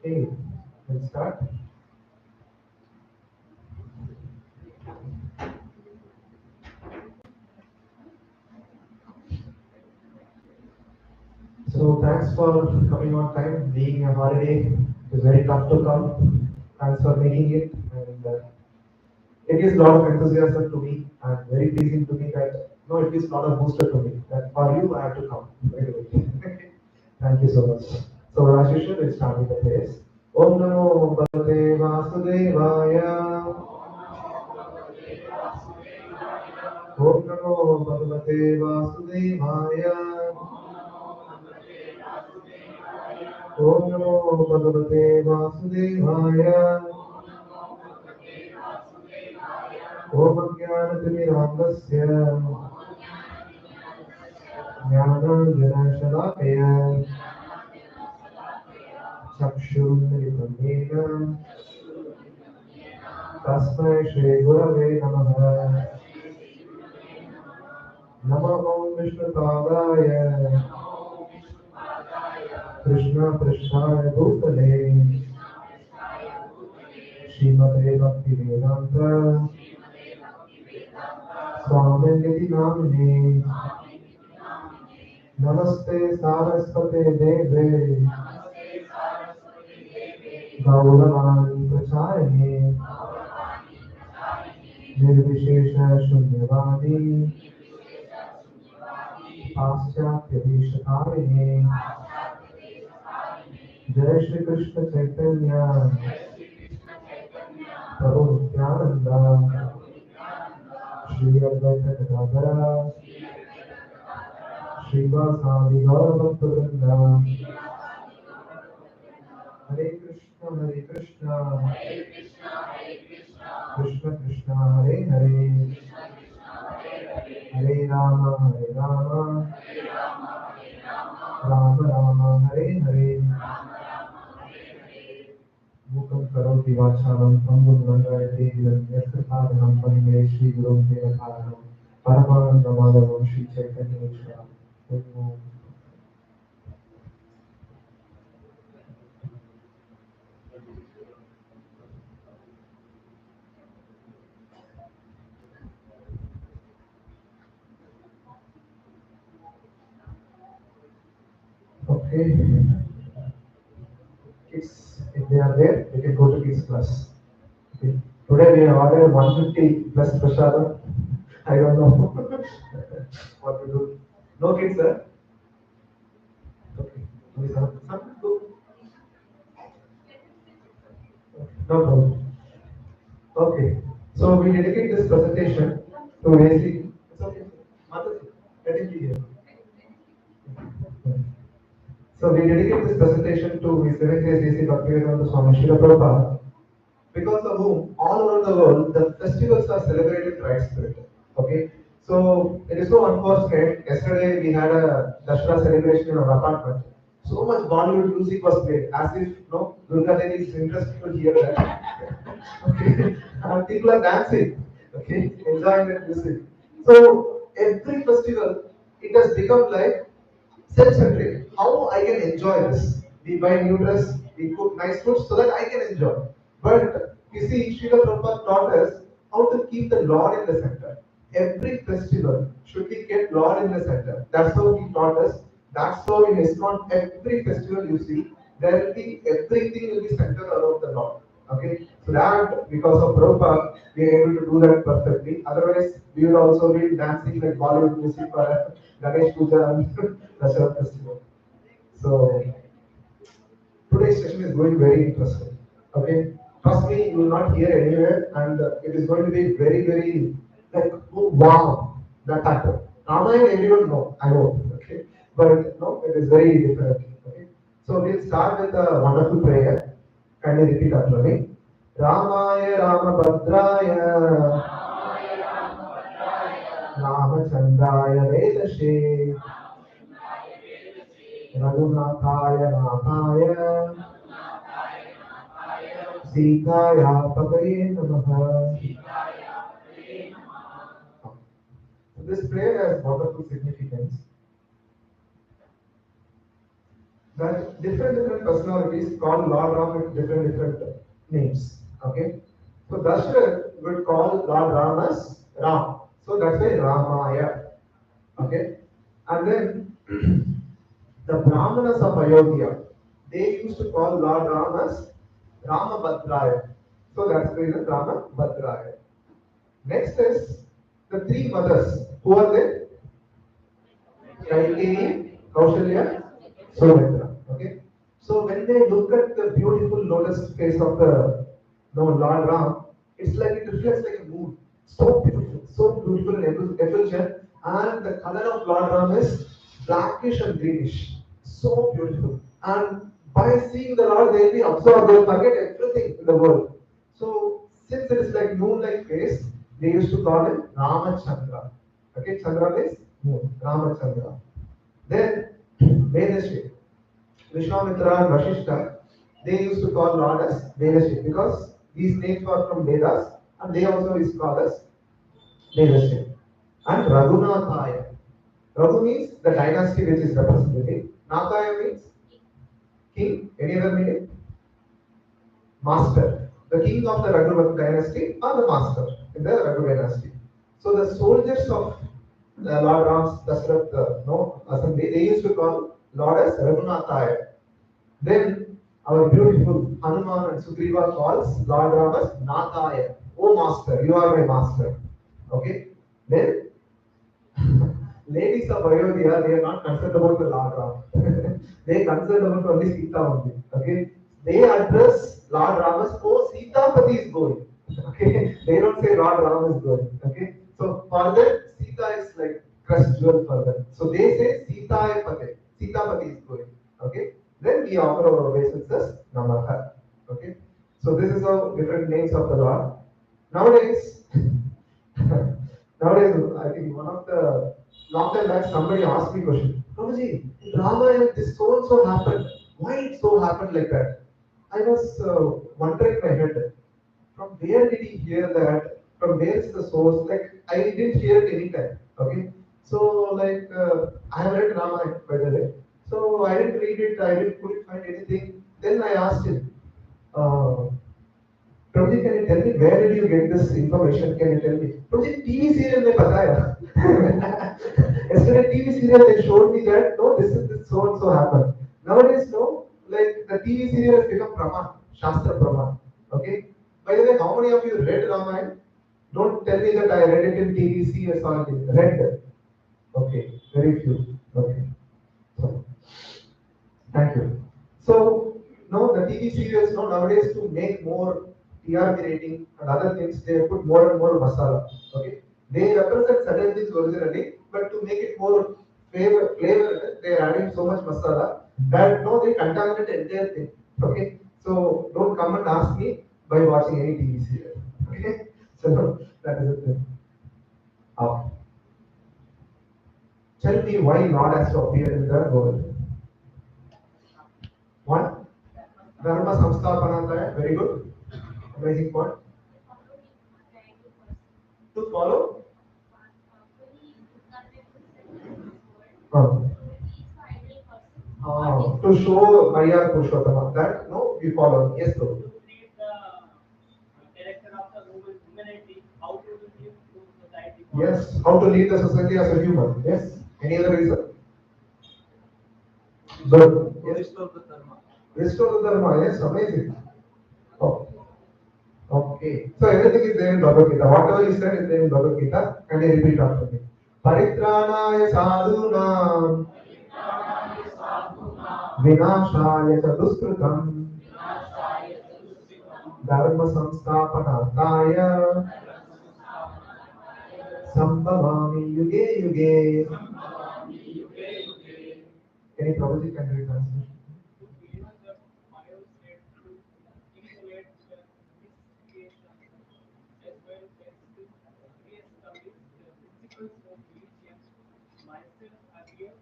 Okay, let's start. So thanks for coming on time. Being a holiday, it's very tough to come. Thanks for making it, and it gives a lot of enthusiasm to me, and very pleasing to me that no, it gives a lot of booster to me. That for you, I have to come. Right away. Thank you so much. So as usual, we'll start with the prayers. Om Namo Bhagavate Vasudevaya. Om Namo Bhagavate Vasudevaya. Om Namo Bhagavate Vasudevaya. Om Jnanatimirandasya Jnananjanashalakaya Chakshurunmilitam Yena Tasmai Shri Gurave Namaha. Namo Om Vishnupadaya Krishna Prasthaya Bhutale Srimate Bhaktivedanta Swaminditi Namine Namaste Saraswate Deve Gauravani Pracharine Nirvishesha Shunyavadi Paschatya Deshakarine Jai Shri Krishna Chaitanya Prabhu Nityananda Shri Advaita Gadadhara Shri Vasadi Gaurabhakta Hare Krishna, Krishna Krishna, Hare Hare, Hare Rama, Rama Rama, Hare Hare. Mukam karoti vacharam, pangum langayate, yasatharanam, vande Shri Gurum Devataranam, Paramananda Madhavam, Shri Chaitanya Vishram. Okay. Kids, if they are there, they can go to Kids Plus. Okay. Today we have ordered 150 plus prashadam. I don't know what to do. No kids, sir? Okay. Only some go. No problem. Okay. So we dedicate this presentation to AC. It's okay. Mataji, let him be here. So we dedicate this presentation to His Divine Grace A.C. Bhaktivedanta Swami Srila Prabhupada, because of whom all over the world the festivals are celebrated in right spirit. Okay, so it is so unfortunate. Yesterday we had a Dashera celebration in our apartment. So much Bollywood music was played, as if no Durga Devi is interested to hear that. Okay, and people are dancing. Okay, enjoying that music. So every festival, it has become like self-centric. How I can enjoy this? We buy new dress, we cook nice food so that I can enjoy. But you see, Srila Prabhupada taught us how to keep the Lord in the center. Every festival should be kept Lord in the center. That's how he taught us. That's how in ISKCON, every festival you see, there will be everything will be centered around the Lord. Okay, so that because of Prabhupada, we are able to do that perfectly. Otherwise, we would also be dancing like Bollywood music for Ganesh Puja and Dasara festival. So today's session is going very interesting. Okay, trust me, you will not hear anywhere, and it is going to be very, very like oh, wow, that happened. Ramayan, everyone know, I know. Okay, but no, it is very different. Okay, so we'll start with a wonderful prayer. Can you repeat after me? Ramaya Ramabhadraya Ramachandraya Vedashe Raghunathaya Nathaya Sitaya Pagaye Namaha. So this prayer has wonderful significance. that different personalities call Lord Ram with different names. Okay, so Dashrath would call Lord Ram as Ram. So that's why Ramaya. Okay, and then the Brahmanas of Ayodhya, they used to call Lord Ram as Ramabhadraya. So that's the reason Ramabhadraya. Next is the three mothers. Who are they? Kaikeyi, Kaushalya, Sumitra. Okay. So when they look at the beautiful lotus face of the Lord Ram, it's like it reflects like a moon. So beautiful and effulgent, and the color of Lord Ram is blackish and greenish. So beautiful. And by seeing the Lord, they'll be absorbed, they'll forget everything in the world. So since it is like moon-like face, they used to call it Ramachandra. Okay, Chandra means moon, Ramachandra. Then Vedashi, Vishwamitra and Vashishta, they used to call Lord as Vedashi because these names are from Vedas and they also is called as Vedashi. And Raghunathaya. Raghu means the dynasty which is represented. Nathaya means king. Any other meaning? Master. The king of the Raghu dynasty or the master in the Raghu dynasty. So the soldiers of Lord Ram's Dashrath assembly, they used to call Lord as Raghunathaya. Then our beautiful Hanuman and Sugriva calls Lord Ram as Nathaya. Oh master, you are my master. Okay. Then ladies of Ayodhya, they are not concerned about the Lord Ram. They are concerned about only Sita only. Okay. They address Lord Ram as, oh, Sitapati is going. Okay. They don't say Lord Ram is going. Okay. So for them, Sita is like crushed jewel for them. So they say Sitapati. Sitapati is going. Okay. Then we offer our obeisances, Namaha. Okay. So this is how different names of the Lord. Nowadays, nowadays, I think one of the long time back somebody asked me a question. Prabhuji, in Ramayana this so and so happened. Why it so happened like that? I was wondering in my head, from where did he hear that? From where is the source? Like I didn't hear it any time. Okay, so like I have read Ramayana by the way. So I didn't read it. I didn't couldn't find anything. Then I asked him. Prabhuji, can you tell me where did you get this information? Can you tell me? Prabhuji, TV serial में पता है. Yesterday TV serial they showed me that no, this so and so happened. Nowadays no, like the TV serial has become Praman, Shastra Praman. Okay. By the way, how many of you read Ramayana? Don't tell me that I read it in TVC or something. Read. Okay, very few. Okay. So, thank you. So, no, the TV serials now nowadays to make more TRP rating and other things, they put more and more masala. Okay, they represent certain things originally, but to make it more flavor, they are adding so much masala that no, they contaminate the entire thing. Okay, so don't come and ask me by watching any TV serial. Okay, so that is the thing. Okay. Tell me why God has to appear in the world. One, Dharma Samsthapanataya, very good. Amazing point. To follow? To show Maya Purushottama. That, no, we follow. Yes, bro. To create the character of the humanity, how to live through society. Yes, how to lead the society as a human. Yes. Any other reason? Good. Yes. Restore the dharma. Restore the Dharma. Yes, amazing. Oh. Okay. So everything is there in Bhagavad Gita. Whatever you said is there in Bhagavad Gita. Can you repeat after me? Paritranaya sadhunam vinashaya cha duskritam dharma samsthapanarthaya sambhavami yuge yuge. Any Prabhuji can read translation? To deliver the fire state to insulate the miscreation as well as to re-establish the principles of religion, myself earlier,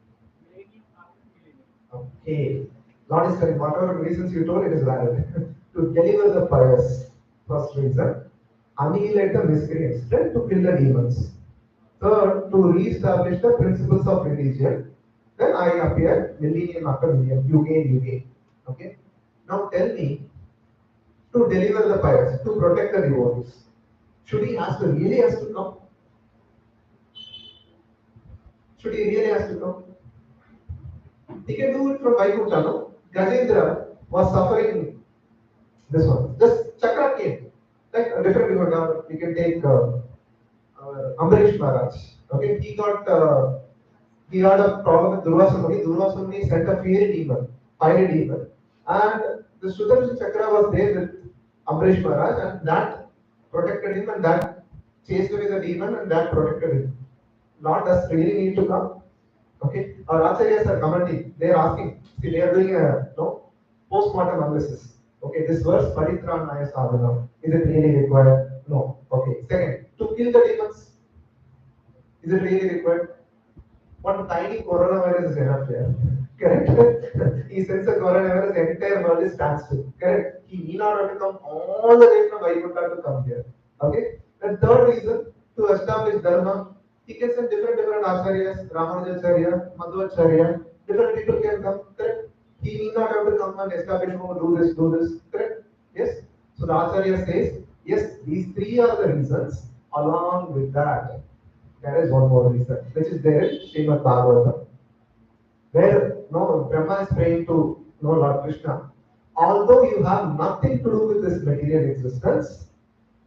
millennium after millennium. Okay. Lord is correct. Whatever reasons you told, it is valid. To deliver the fires, first reason. Annihilate the miscreants. Then to kill the demons. Third, to re-establish the principles of religion. Then I appear millennium after millennium, you gain, you gain. Okay. Now tell me, to deliver the fires, to protect the devotees, should he has to really has to come? Should he really has to come? He can do it from Vaikuntha, no? Gajendra was suffering this one. Just Chakra came. Like a different devotee, we can take Ambarish Maharaj. Okay, he had a problem with Durvasa Muni. Durvasa Muni sent a fiery demon, and the Sudarshan Chakra was there with Ambarish Maharaj, and that protected him, and that chased away the demon, and that protected him. Lord does really need to come. Okay, our acharyas are commenting. They are asking. See, they are doing a post-mortem analysis. Okay, this verse Paritranaya Sadhana, is it really required? No. Okay. Second, to kill the demons, is it really required? One tiny coronavirus is enough here. Correct? He sends a coronavirus, the entire world is standstill. Correct? He need not have to come all the way from Vaikuntha to come here. Okay? The third reason, to establish Dharma, he can send different acharyas, Ramanujacharya, Madhvacharya, different people can come. Correct? He need not have to come and establish, oh, do this. Correct? Yes? So the acharya says, yes, these three are the reasons. Along with that, there is one more reason, which is there in Srimad Bhagavatam, where Brahma is praying to Lord Krishna. Although you have nothing to do with this material existence,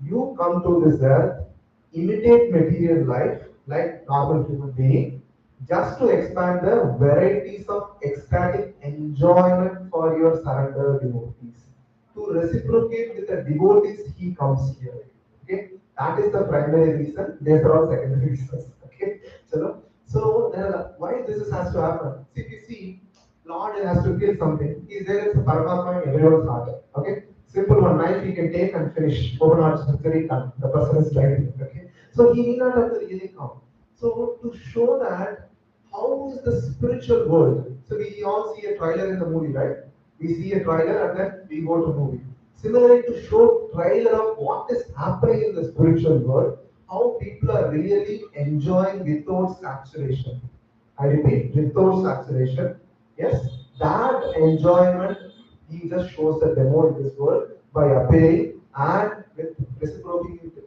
you come to this earth, imitate material life like normal human being, just to expand the varieties of ecstatic enjoyment for your surrendered devotees. To reciprocate with the devotees, he comes here. Okay, that is the primary reason. These are all secondary reasons. Okay, so why has to happen? See, if you see, Lord has to kill something. He's there as a Paramatma in everyone's heart. Okay, simple one knife he can take and finish. Open heart surgery done. The person is died. Okay, so he need not have to really come. So to show that how is the spiritual world? So we all see a trailer in the movie, right? We see a trailer and then we go to movie. Similarly, to show trailer of what is happening in the spiritual world, how people are really enjoying without saturation. I repeat, without saturation. Yes, that enjoyment he just shows the demo in this world by appearing and with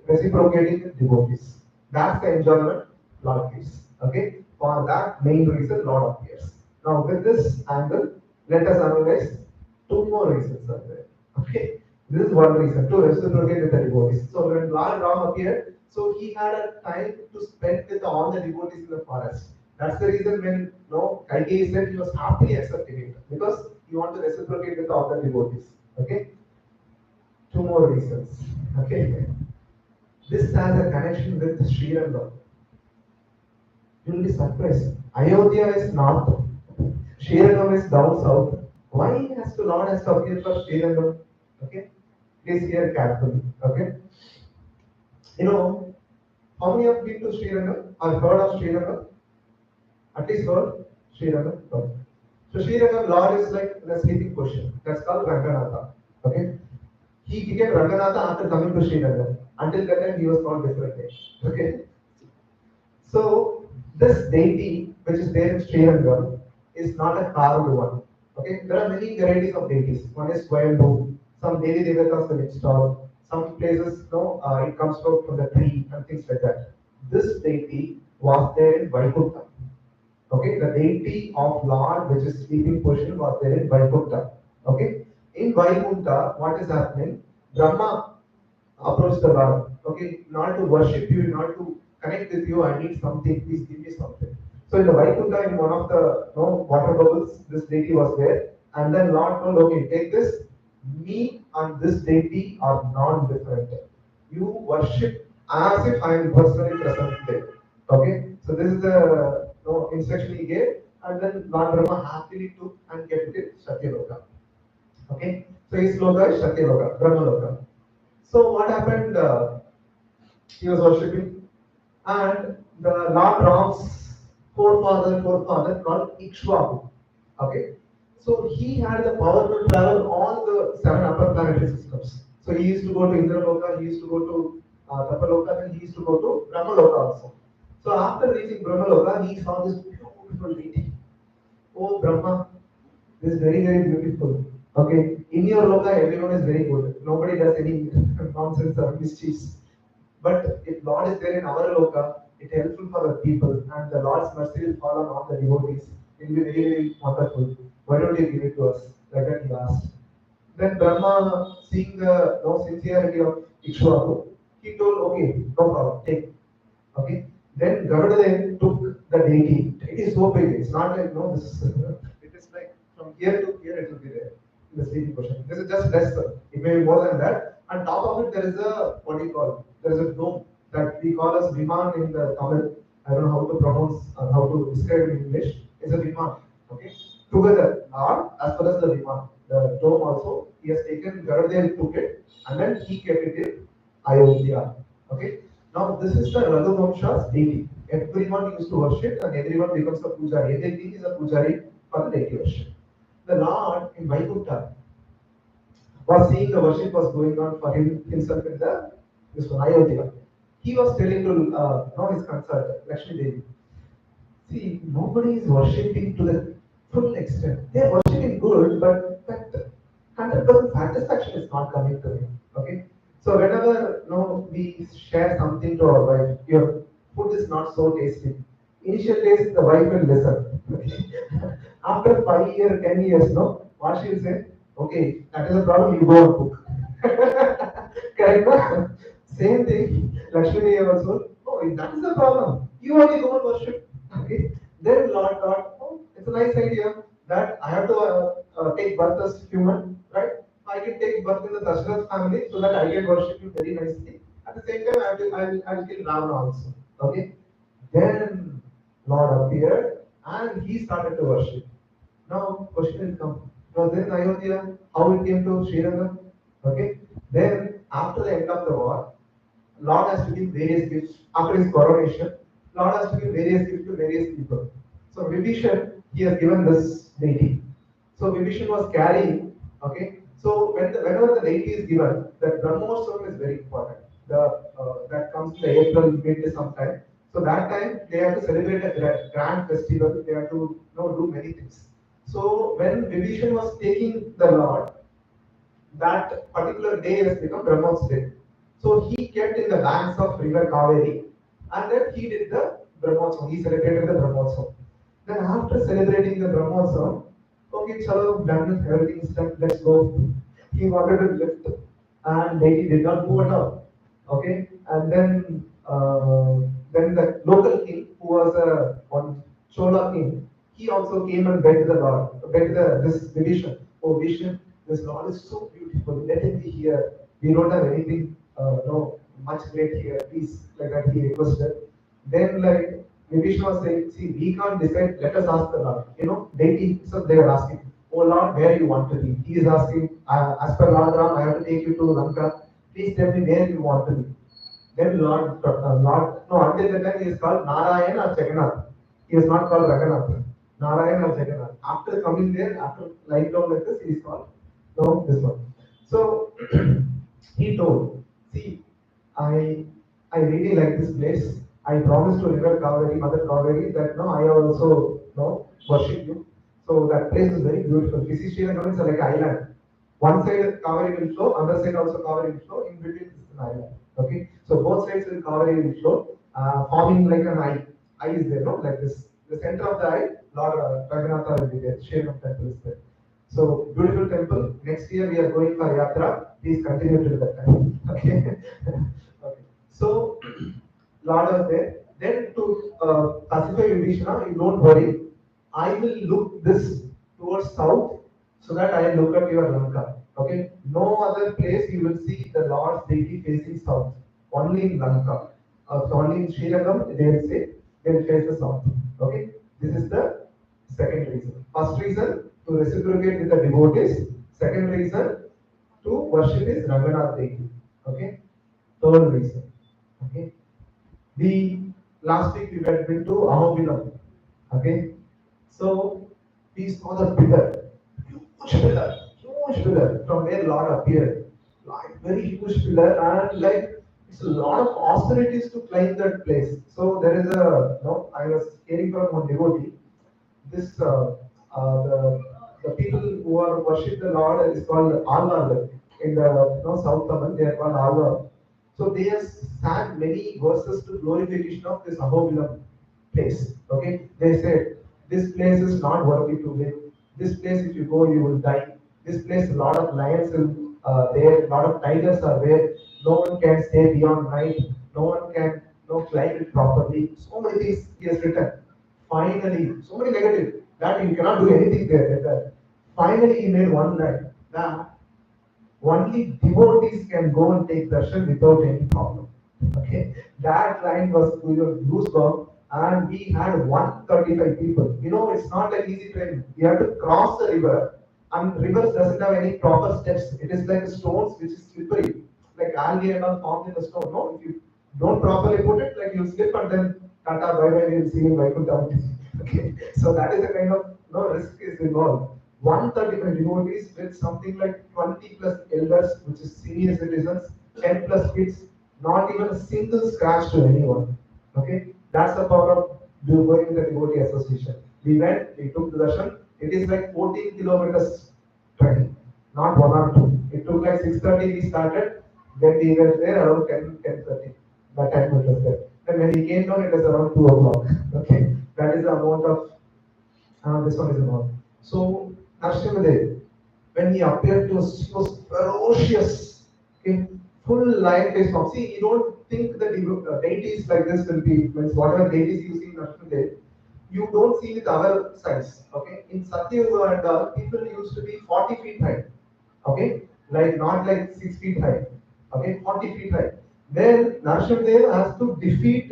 reciprocating with devotees. That's the enjoyment Lord gives. Okay, for that main reason, Lord appears. Now, with this angle, let us analyze two more reasons are there. Okay, this is one reason to reciprocate with the devotees. So when Lord Ram appeared, so he had a time to spend with all the devotees in the forest. That's the reason when Kaikeyi said he was happily accepting it because he wanted to reciprocate with all the devotees. Okay, two more reasons. Okay, this has a connection with Srirangam. You will be surprised. Ayodhya is north, Srirangam is down south. Why has to Lord has to appear for Srirangam? Okay, please hear carefully. Okay, you know how many have been to Srirangam or heard of Srirangam? At least heard Srirangam. Okay. So Srirangam Lord is like in a sleeping position. That's called Ranganatha. Okay, he became Ranganatha after coming to Srirangam. Until that time he was called different name. Okay. So this deity which is there in Srirangam is not a carved one. Okay, there are many varieties of deities. One is Swayambhu, some Devi Devatas will install, some places it comes out from the tree and things like that. This deity was there in Vaikuntha. Okay, the deity of Lord which is sleeping position was there in Vaikuntha. Okay, in Vaikuntha, what is happening? Brahma approach the Lord. Okay, not to worship you, not to connect with you. I need something. Please give me something. So in the Vaikuntha, in one of the water bubbles, this deity was there, and then Lord told, okay, take this. Me and this deity are non-different. You worship as if I am personally present there. Okay, so this is the instruction he gave, and then Lord Brahma happily took and kept it Satyaloka. Okay, so his loka is Satyaloka, Brahma Loka. So what happened? He was worshipping, and the Lord Ram's forefather called Ikshvaku. Okay, so he had the power to travel all the seven upper planetary systems. So he used to go to Indraloka, he used to go to Tapaloka, and he used to go to Brahmaloka also. So after reaching Brahmaloka, he saw this beautiful deity. Oh Brahma, this is very, very beautiful. Okay, in your loka, everyone is very good. Nobody does any nonsense or mischiefs. But if Lord is there in our loka, it helpful for the people, and the Lord's mercy will fall on all the devotees. It will be very, very wonderful. Why don't you give it to us? Like that he asked. Then Brahma, seeing the no sincerity of Ikshvaku, he told, okay, no problem, take. Okay. Then Garuda took the deity. It is so big. It's not like no. This is it is like from here to here. It will be there in the sleeping position. This is just less. It may be more than that. On top of it, there is a what do you call? There is a dome that we call as Viman in the Tamil. I don't know how to pronounce or how to describe in English. It's a Viman. Okay. Together, or as well as the Viman, the dome also. He has taken Garuda took it and then he kept it in Ayodhya. Okay. Now this is the Raghuvamsha's deity. Everyone used to worship and everyone becomes a pujari. Everything is a pujari for the deity worship. The Lord in Vaikuntha was seeing the worship was going on for himself in the this one Ayodhya. He was telling to know his consort, Lakshmi Devi. See, nobody is worshipping to the full extent. They are worshipping good, but that 100% satisfaction is not coming to me. Okay? So whenever we share something to our wife, your food is not so tasty. Initial days the wife will listen. Okay? After 5 years, 10 years, no, what she will say, okay, that is a problem, you go and cook. Correct? No? Same thing, Lakshmi Devi also, oh, if that is the problem, you only go and worship. Okay. Then Lord thought, oh, it's a nice idea that I have to take birth as human, right? I can take birth in the Dashrath family so that I can worship you very nicely. At the same time, I will kill Ravana also. Okay. Then Lord appeared and he started to worship. Now, question will come. Was there in Ayodhya? How it came to Srinagar? Okay. Then, after the end of the war, Lord has to give various gifts after his coronation. Lord has to give various gifts to various people. So Vibhishan, he has given this deity. So Vibhishan was carrying, okay. So whenever the deity is given, that Brahmotsavam is very important. That comes in the April mid sometime. So that time they have to celebrate a grand festival. They have to do many things. So when Vibhishan was taking the Lord, that particular day has become Brahmot's day. So he kept in the banks of river Kaveri and then he did the Brahmotsavam. He celebrated the Brahmotsavam. Then after celebrating the Brahmotsavam, okay, chalo, done, everything is done, let's go. He wanted to lift and he did not move at all. Okay, and then the local king who was a one Chola king, he also came and begged the Lord, begged this division. Oh, vision, this Lord is so beautiful. Let him be here. We don't have anything, no, much great here. Please, like that he requested. Then, like Vibhishan was saying, see, we can't decide. Let us ask the Lord. Deity. So they were asking, oh Lord, where you want to be? He is asking, as per Lord Ram, I have to take you to Lanka. Please tell me where you want to be. Then Lord, no, until the time he is called Narayan or Jagannath. He is not called Raghunath. Narayan or Jagannath. After coming there, after lying down like this, he is called, no, this one. So he told, see, I I really like this place. I promise to River Kaveri, Mother Kaveri, that no, I also worship you. So that place is very beautiful. Kisi Srinagar is like an island. One side Kaveri will flow, other side also Kaveri will flow. In between is an island. Okay, so both sides will Kaveri will flow, forming like an eye. Eye is there, no, like this. The center of the eye, Lord Raghunath will be there. Srinagar temple is there. So beautiful temple. Next year we are going for yatra. Please continue till that time. Okay. Okay. So Lord was there. Then to pacify Vibhishana, you don't worry. I will look this towards south so that I look at your Lanka. Okay. No other place you will see the Lord's deity facing south. Only in Lanka. So only in Srinagar they will say they will face the south. Okay. This is the second reason. First reason to reciprocate with the devotees. Second reason to worship is Ranganath deity. Okay. Third reason. Okay. We last week we went into Ahobilam. Okay. So we saw the huge pillar from where Lord appeared. Like very huge pillar and like it's a lot of austerities to climb that place. So there is a no, I was hearing from one devotee this the people who are worship the Lord is called Allah in the South Tamil. They are called Allah. So they have sang many verses to glorification of this Ahobilam place. Okay, they said this place is not worthy to live. This place, if you go, you will die. This place, a lot of lions will there, a lot of tigers are there. No one can stay beyond night. No one can climb it properly. So many things he has written. Finally, so many negative that you cannot do anything there. Finally, he made one line that only devotees can go and take darshan without any problem. Okay, that line was goosebump, and we had 135 people. It's not like easy train. You have to cross the river, and rivers doesn't have any proper steps. It is like stones which is slippery, like algae and all formed in the stone. No, if you don't properly put it, like you slip and then tata bye bye, we'll see you in Vaikuntha. Okay, so that is a kind of risk is involved. 135 devotees with something like 20 plus elders, which is senior citizens, 10 plus kids, not even a single scratch to anyone. Okay, that's the power of going with the devotee association. We went, we took the darshan. It is like 14 kilometers trekking, not one or two. It took like 6:30 we started. Then we were there around 10:30. That time it was there. Then when we came down, it was around 2 o'clock. Okay, that is the amount of this one is about. So Narsimhadev, when he appeared to us, he was ferocious. Okay, full lion face form. See, you don't think that deities like this will be means whatever deities you see in Narsimhadev, you don't see with our size. Okay, in Satyuga and people used to be 40 feet high. Okay, like not like 6 feet high. Okay, 40 feet high. Then Narsimhadev has to defeat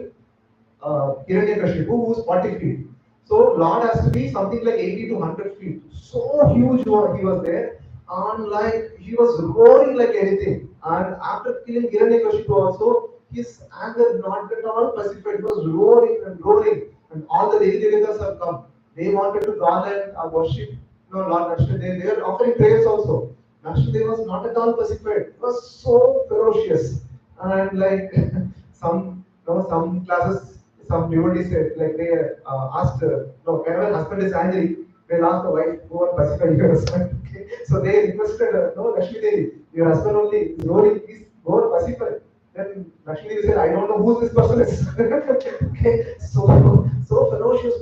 Hiranyakashipu, who is 40 feet. So Lord has to be something like 80 to 100 feet. So huge he was there. And like he was roaring like anything. And after killing Hiranyakashipu also, his anger not at all pacified. He was roaring and roaring. And all the Devi Devatas have come. They wanted to gather and worship Lord Nakshmadev. They were offering prayers also. Nakshmadev was not at all pacified. He was so ferocious. And like some classes, some devotees said, like they asked, no, whenever husband is angry, they'll ask the wife, go and pacify your husband. Okay? So they requested, no, Lakshmi Devi, your husband only is roaring, please go and pacify. Then Lakshmi Devi said, I don't know who this person is. Okay, so ferocious.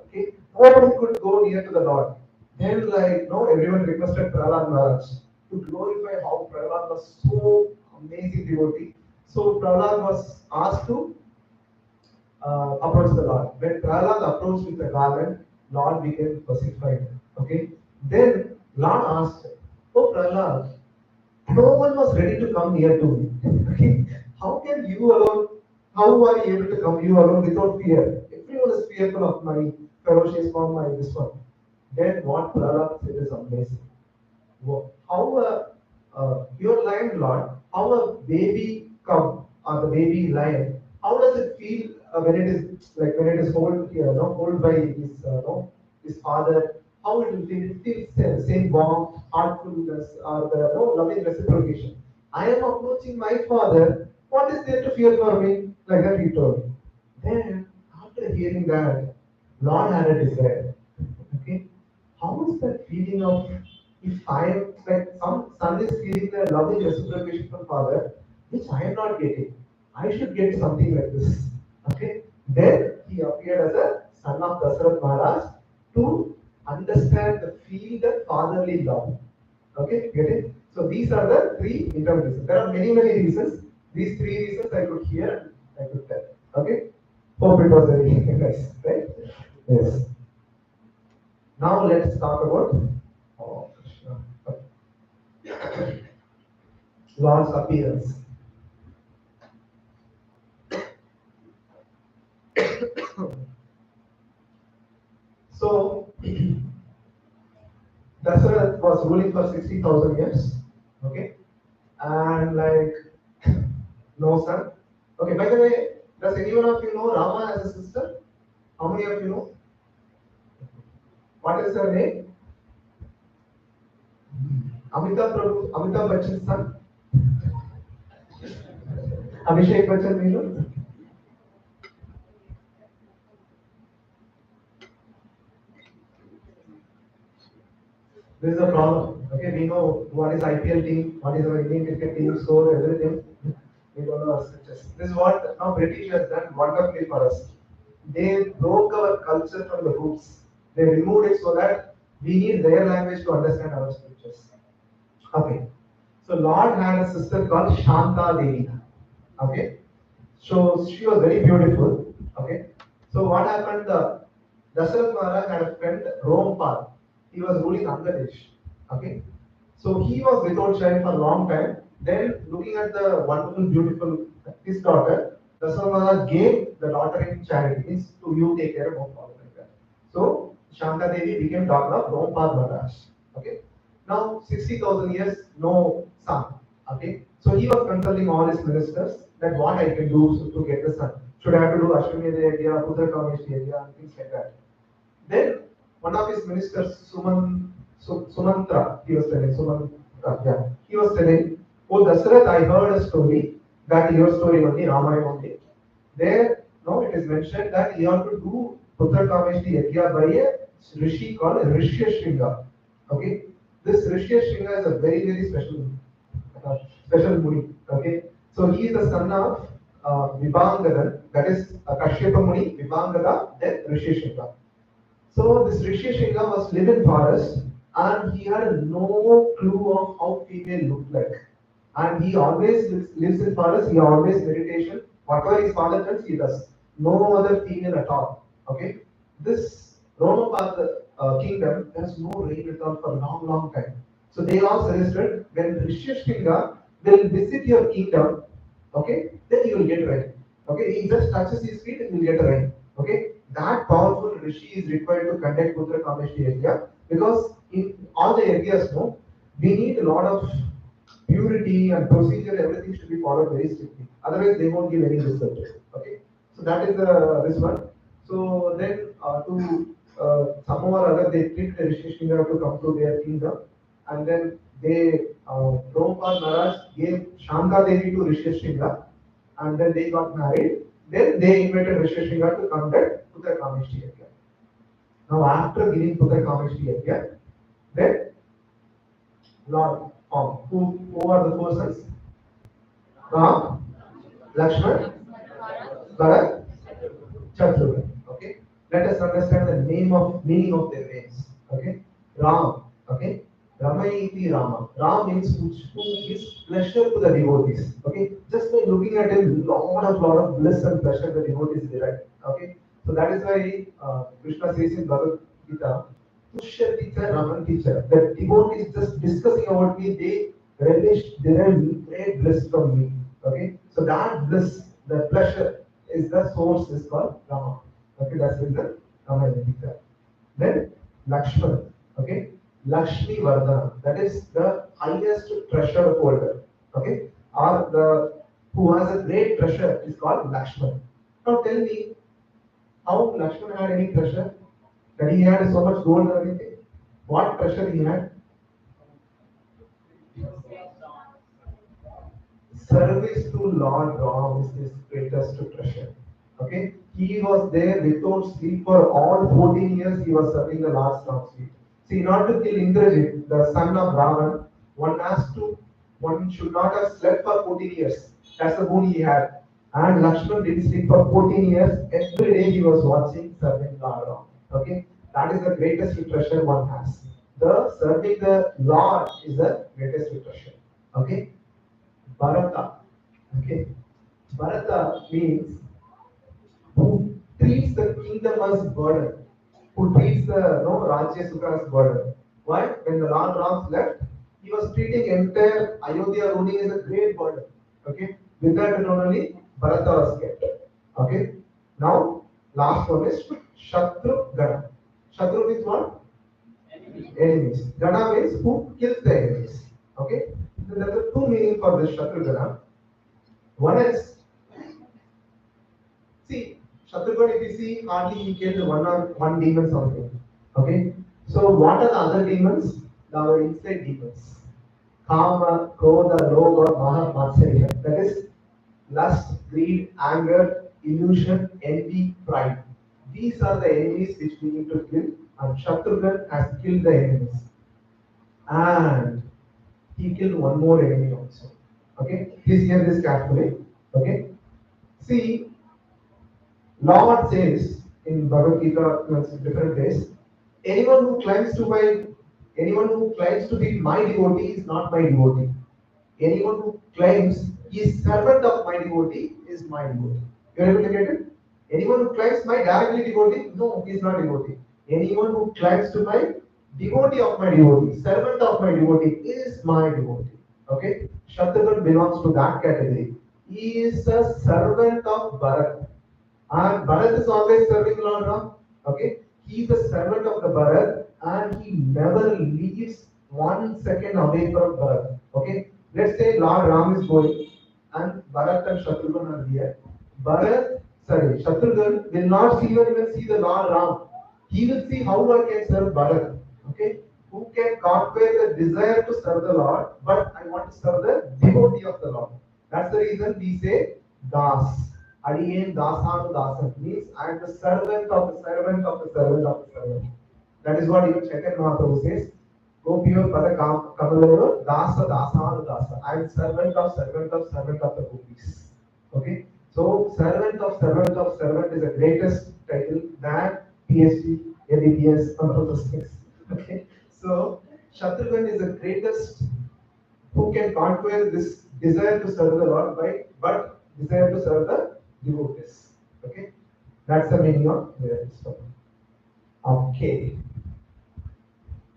Okay, nobody could go near to the Lord. Then, like, no, everyone requested Prahlad Maharaj to glorify how Prahlad was so amazing devotee. So Prahlad was asked to approach the Lord. When Prahlad approached with the garland, Lord became pacified. Okay. Then Lord asked, "Oh Prahlad, no one was ready to come near to me. Okay. How can you alone? How are you able to come you alone without fear? Everyone is fearful of my ferocious form, my this one." Then what Prahlad said is amazing. How your lion Lord, how a baby cub or the baby lion, how does it feel when it is like when it is hold here, no, hold by his no, his father? How it will feel? It feels the same warmth, heartfulness, or the loving reciprocation. I am approaching my father. What is there to fear for me? Like that he told. Then after hearing that, Lord had a desire. Okay, how is that feeling of if I am like some son is feeling the loving reciprocation from father, which I am not getting. I should get something like this. Okay. Then he appeared as a son of Dasarath Maharaj to understand the feel the fatherly love. Okay, get it? So these are the three internal reasons. There are many, many reasons. These three reasons I could hear, I could tell. Okay? Hope it was very nice, right? Yes. Now let's talk about oh, Krishna. Lord's appearance. So Dasarath was ruling for 60,000 years. Okay? And like no son. Okay, by the way, does anyone of you know Rama as a sister? How many of you know? What is her name? Amitabh Prabhu, Amitabh Bachchan's son. Abhishek Bachchan, you know? This is a problem. Okay, we know what is IPL team, what is our Indian cricket team score, everything. We don't know our scriptures. This is what now British has done wonderfully for us. They broke our culture from the roots. They removed it so that we need their language to understand our scriptures. Okay. So Lord had a sister called Shanta Devi. Okay. So she was very beautiful. Okay. So what happened? Dasharatha Maharaj had a friend, Rompal. He was ruling Bangladesh. Okay. So he was without child for a long time. Then looking at the wonderful, beautiful his daughter, Dasharatha Maharaj gave the daughter in charity. Means to you take care of Rompal like that. So Shanta Devi became daughter of Rompal Maharaj. Okay. Now 60,000 years, no son. Okay. So he was consulting all his ministers that what I can do to get the son. Should I have to do Ashwamedha Yajna, Putra Kameshti Yajna, and things like that. Then one of his ministers, Sumantra, he was telling, he was telling, oh Dasarath, I heard a story, that your story only, Ramayan only. There, no, it is mentioned that you have to do Putra Kameshti Yajna by a rishi called Rishya Shringa. Okay, this Rishya Shringa is a very, very special Muni. Okay, so he is the son of Vibhangadan, that is Kashyapa Muni, Vibhangada, then Rishya Shringa. So this Rishi Shinga was live in forest and he had no clue of how female looked like. And he always lives in forest, he always meditation. Whatever his father does, he does. No other female at all. Okay. This Romapada kingdom has no rain at all for a long, long time. So they all suggested when Rishi Shinga will visit your kingdom, okay, then you will get rain. Okay, he just touches his feet and you will get rain. Okay, that powerful rishi is required to conduct Putra Kameshti area because in all the areas, no, we need a lot of purity and procedure, everything should be followed very strictly. Otherwise, they won't give any result. Okay, so that is this one. So then somehow or other they tricked the Rishi Sringa to come to their kingdom, and then they Prabhupada Maharaj gave Shanta Devi to Rishi Sringa, and then they got married. Then they invited Rishi Sringa to conduct Putra Kameshti Yajna. Now after giving Putra Kameshti Yajna, then Lord who are the four sons? Ram, Lakshman, Bharat, Shatrughan. Okay. Let us understand the meaning of their names. Okay. Ram. Okay. Ramayiti Rama. Ram means who gives pleasure to the devotees. Okay. Just by looking at him, lot of bliss and pleasure the devotees derive. Okay. So that is why Krishna says in Bhagavad Gita, Pushya teacher, Raman teacher. The devotees just discussing about me, they derive great bliss from me. Okay. So that bliss, the pleasure is the source is called Rama. Okay, that's in the Ramayana Gita. Then Lakshman. Okay, Lakshmi Vardhana. That is the highest treasure holder. Okay, or the who has a great treasure is called Lakshman. Now tell me, how Lakshman had any treasure? That he had so much gold or anything? What treasure he had? Service to Lord Ram is his greatest treasure. Okay, he was there without sleep for all 14 years. He was serving the Lord Ram's feet. See, not to kill Indrajit, the son of Ravan, one should not have slept for 14 years. That's the boon he had. And Lakshman didn't sleep for 14 years. Every day he was watching, serving Lord Ram. Okay, that is the greatest treasure one has. The serving the Lord is the greatest treasure. Okay. Bharata. Okay. Bharata means who treats the kingdom as burden, who treats the Rajya Sukha as burden. Why? When the Lord Ram left, he was treating entire Ayodhya ruling as a great burden. Okay. With that only Bharata was kept. Okay. Now, last one is Shatru Gana. Shatru means what? Enemies. Gana means who kills the enemies. Okay. So there are two meanings for this Shatru Gana. One is, see, Shatrughan, if you see, hardly he killed one demon something. Okay? So what are the other demons? Our inside demons. Kama, Krodha, Lobha, Maha, Matsarya. That is lust, greed, anger, illusion, envy, pride. These are the enemies which we need to kill, and Shatrughan has killed the enemies. and he killed one more enemy also. Okay, please hear this carefully. Okay, see, Lord says in Bhagavad Gita, in different ways, anyone who claims to my, anyone who claims to be my devotee is not my devotee. Anyone who claims he is servant of my devotee is my devotee. You are able to get it? Anyone who claims my directly devotee, no, he is not devotee. Anyone who claims to my devotee of my devotee, servant of my devotee is my devotee. Okay? Shatrughan belongs to that category. He is a servant of Bharat. And Bharat is always serving Lord Ram. Okay? He is a servant of the Bharat and he never leaves 1 second away from Bharat. Okay? Let's say Lord Ram is going and Bharat and Shatrughan are here. Shatrughan will not even see the Lord Ram. He will see how I can serve Bharat. Okay? Who can conquer the desire to serve the Lord, but I want to serve the devotee of the Lord. That's the reason we say Das. Adiyen Dasanu Dasan means I am the servant of the servant of the servant of the servant. That is what even Chaitanya Mahaprabhu says. Gopiyo Pada Kamalero Dasa Dasanu Dasa. I am servant of servant of servant of the gopis. Okay? So servant of servant of servant is the greatest title than PhD, MBBS, and all those things. Okay? So Shatrughan is the greatest who can conquer this desire to serve the Lord by but desire to serve the devotees. Okay, that's the meaning of this story. Okay,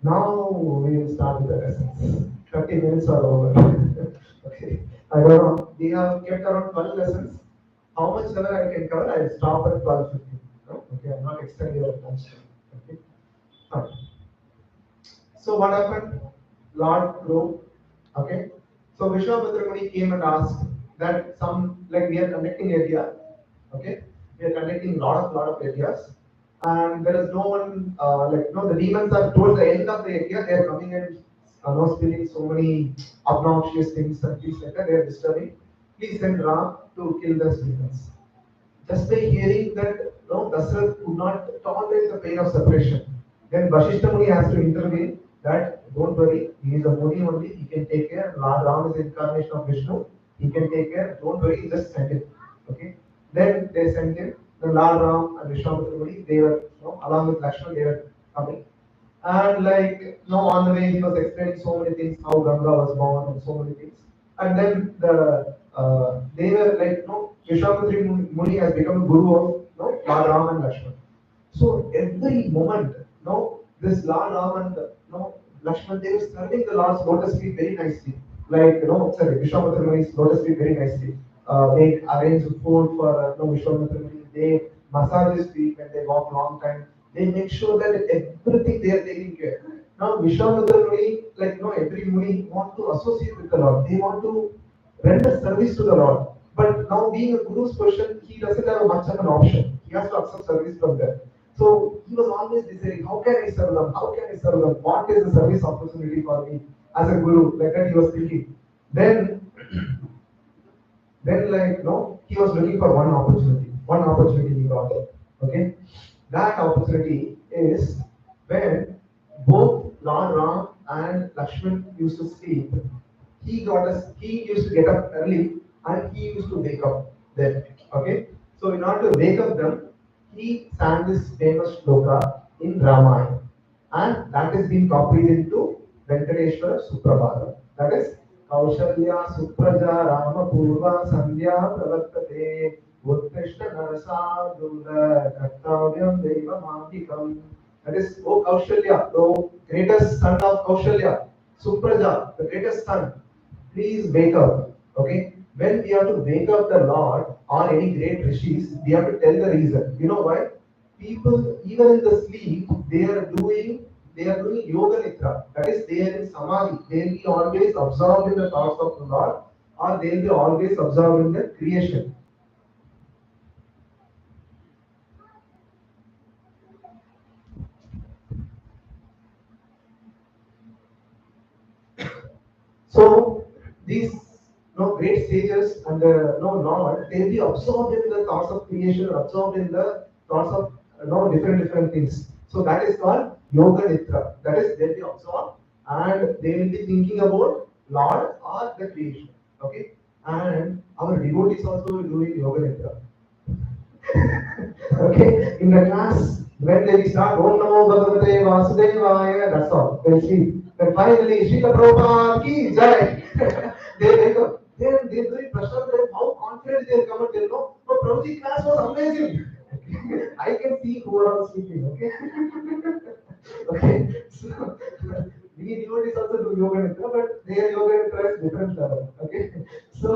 now we will start with the lessons. 30 minutes are over. Okay, I don't know. We have kept around 12 lessons. How much ever I can cover, I will stop at 12:50. No? Okay, I'm not extending your attention. Okay, fine. So what happened? Lord grew. Okay. So Vishwamitra Muni came and asked that some like we are conducting area. Okay. We are conducting lot of areas, and there is no one like no the demons are towards the end of the area. They are coming and spilling so many obnoxious things and things like that. They are disturbing. Please send Ram to kill the demons. Just by hearing that, no, Dasarath could not tolerate the pain of separation. Then Vashishta Muni has to intervene that don't worry, he is a Muni only, he can take care. Lord Ram is incarnation of Vishnu, he can take care, don't worry, just send him. Okay. Then they sent him, the Lord Ram and Vishwamitra Muni, they were, along with Lakshman, they were coming. And on the way he was explaining so many things, how Ganga was born and so many things. And then they were Vishwamitra Muni has become a guru of Lord Ram and Lakshman. So every moment, this Lord Ram and Lakshman, they were serving the Lord's lotus feet very nicely. Vishwamitra Muni's lotus feet very nicely. They arrange food for Vishwamitra Muni. They massage his feet when they walk long time. They make sure that everything they are taking care. Now Vishwamitra Muni, every Muni want to associate with the Lord. They want to render service to the Lord. But now being a Guru's person, he doesn't have much of an option. He has to accept service from them. So he was always desiring, how can I serve them? How can I serve them? What is the service opportunity for me as a Guru? Like that he was thinking. Then he was looking for one opportunity. One opportunity he got. Okay? That opportunity is when both Lord Ram and Lakshman used to sleep. He used to get up early and he used to wake up them. Okay? So in order to wake up them, he sang this famous shloka in Ramayan. And that is being copied into Venkateshwara Suprabhata. That is Kaushalya Supraja Rama Purva Sandhya Pravartate Utkrishta Narasadula Kartavyam Deva Mandikam. That is, O Kaushalya, the greatest son of Kaushalya, Supraja, the greatest son, please wake up. Okay? When we have to wake up the Lord or any great rishis, we have to tell the reason. You know why? People, even in the sleep, they are doing yoga nitra. That is, they are in samadhi. They will be always absorbed in the thoughts of the Lord, or they will be always absorbed in the creation. So these great sages and the Lord, they will be absorbed in the thoughts of creation, absorbed in the thoughts of different things. So that is called yoga nitra. That is, they will be absorbed and they will be thinking about Lord or the creation. Okay, and our devotees also doing yoga nidra. Okay, in the class, when they start Om Namo Bhagavate Vasudevaya, that's all. They'll see. Then finally, Srila Prabhupada ki jai. They wake up. Then they're very frustrated how confident they'll come and they'll know. Oh, Prabhuji class was amazing. I can see who are sleeping. Okay. Okay. So we devotees also do yoga nidra, but their yoga nidra is different level. Okay. So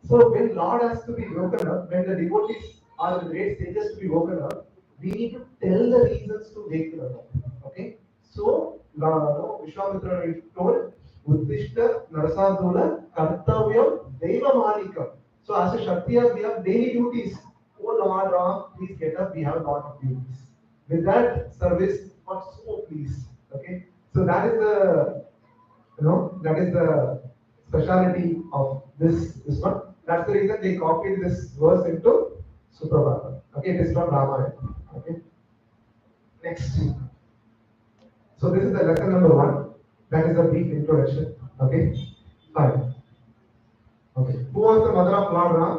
so when Lord has to be woken up, when the devotees or the great sages to be woken up, we need to tell the reasons to wake them up. Okay? So no, Vishwamitra told Uddishta Narasandula Kartavyam Devamanikam. So as a Kshatriyas, we have daily duties. Oh Lord Ram, please get up, we have a lot of duties. With that service, not so please. Okay? So that is the that is the speciality of this one. That's the reason they copied this verse into Suprabhata. Okay, it is from Ramayan. Okay. Next. So this is the lesson number 1. That is the brief introduction. Okay. Fine. Okay. Who was the mother of Lord Ram?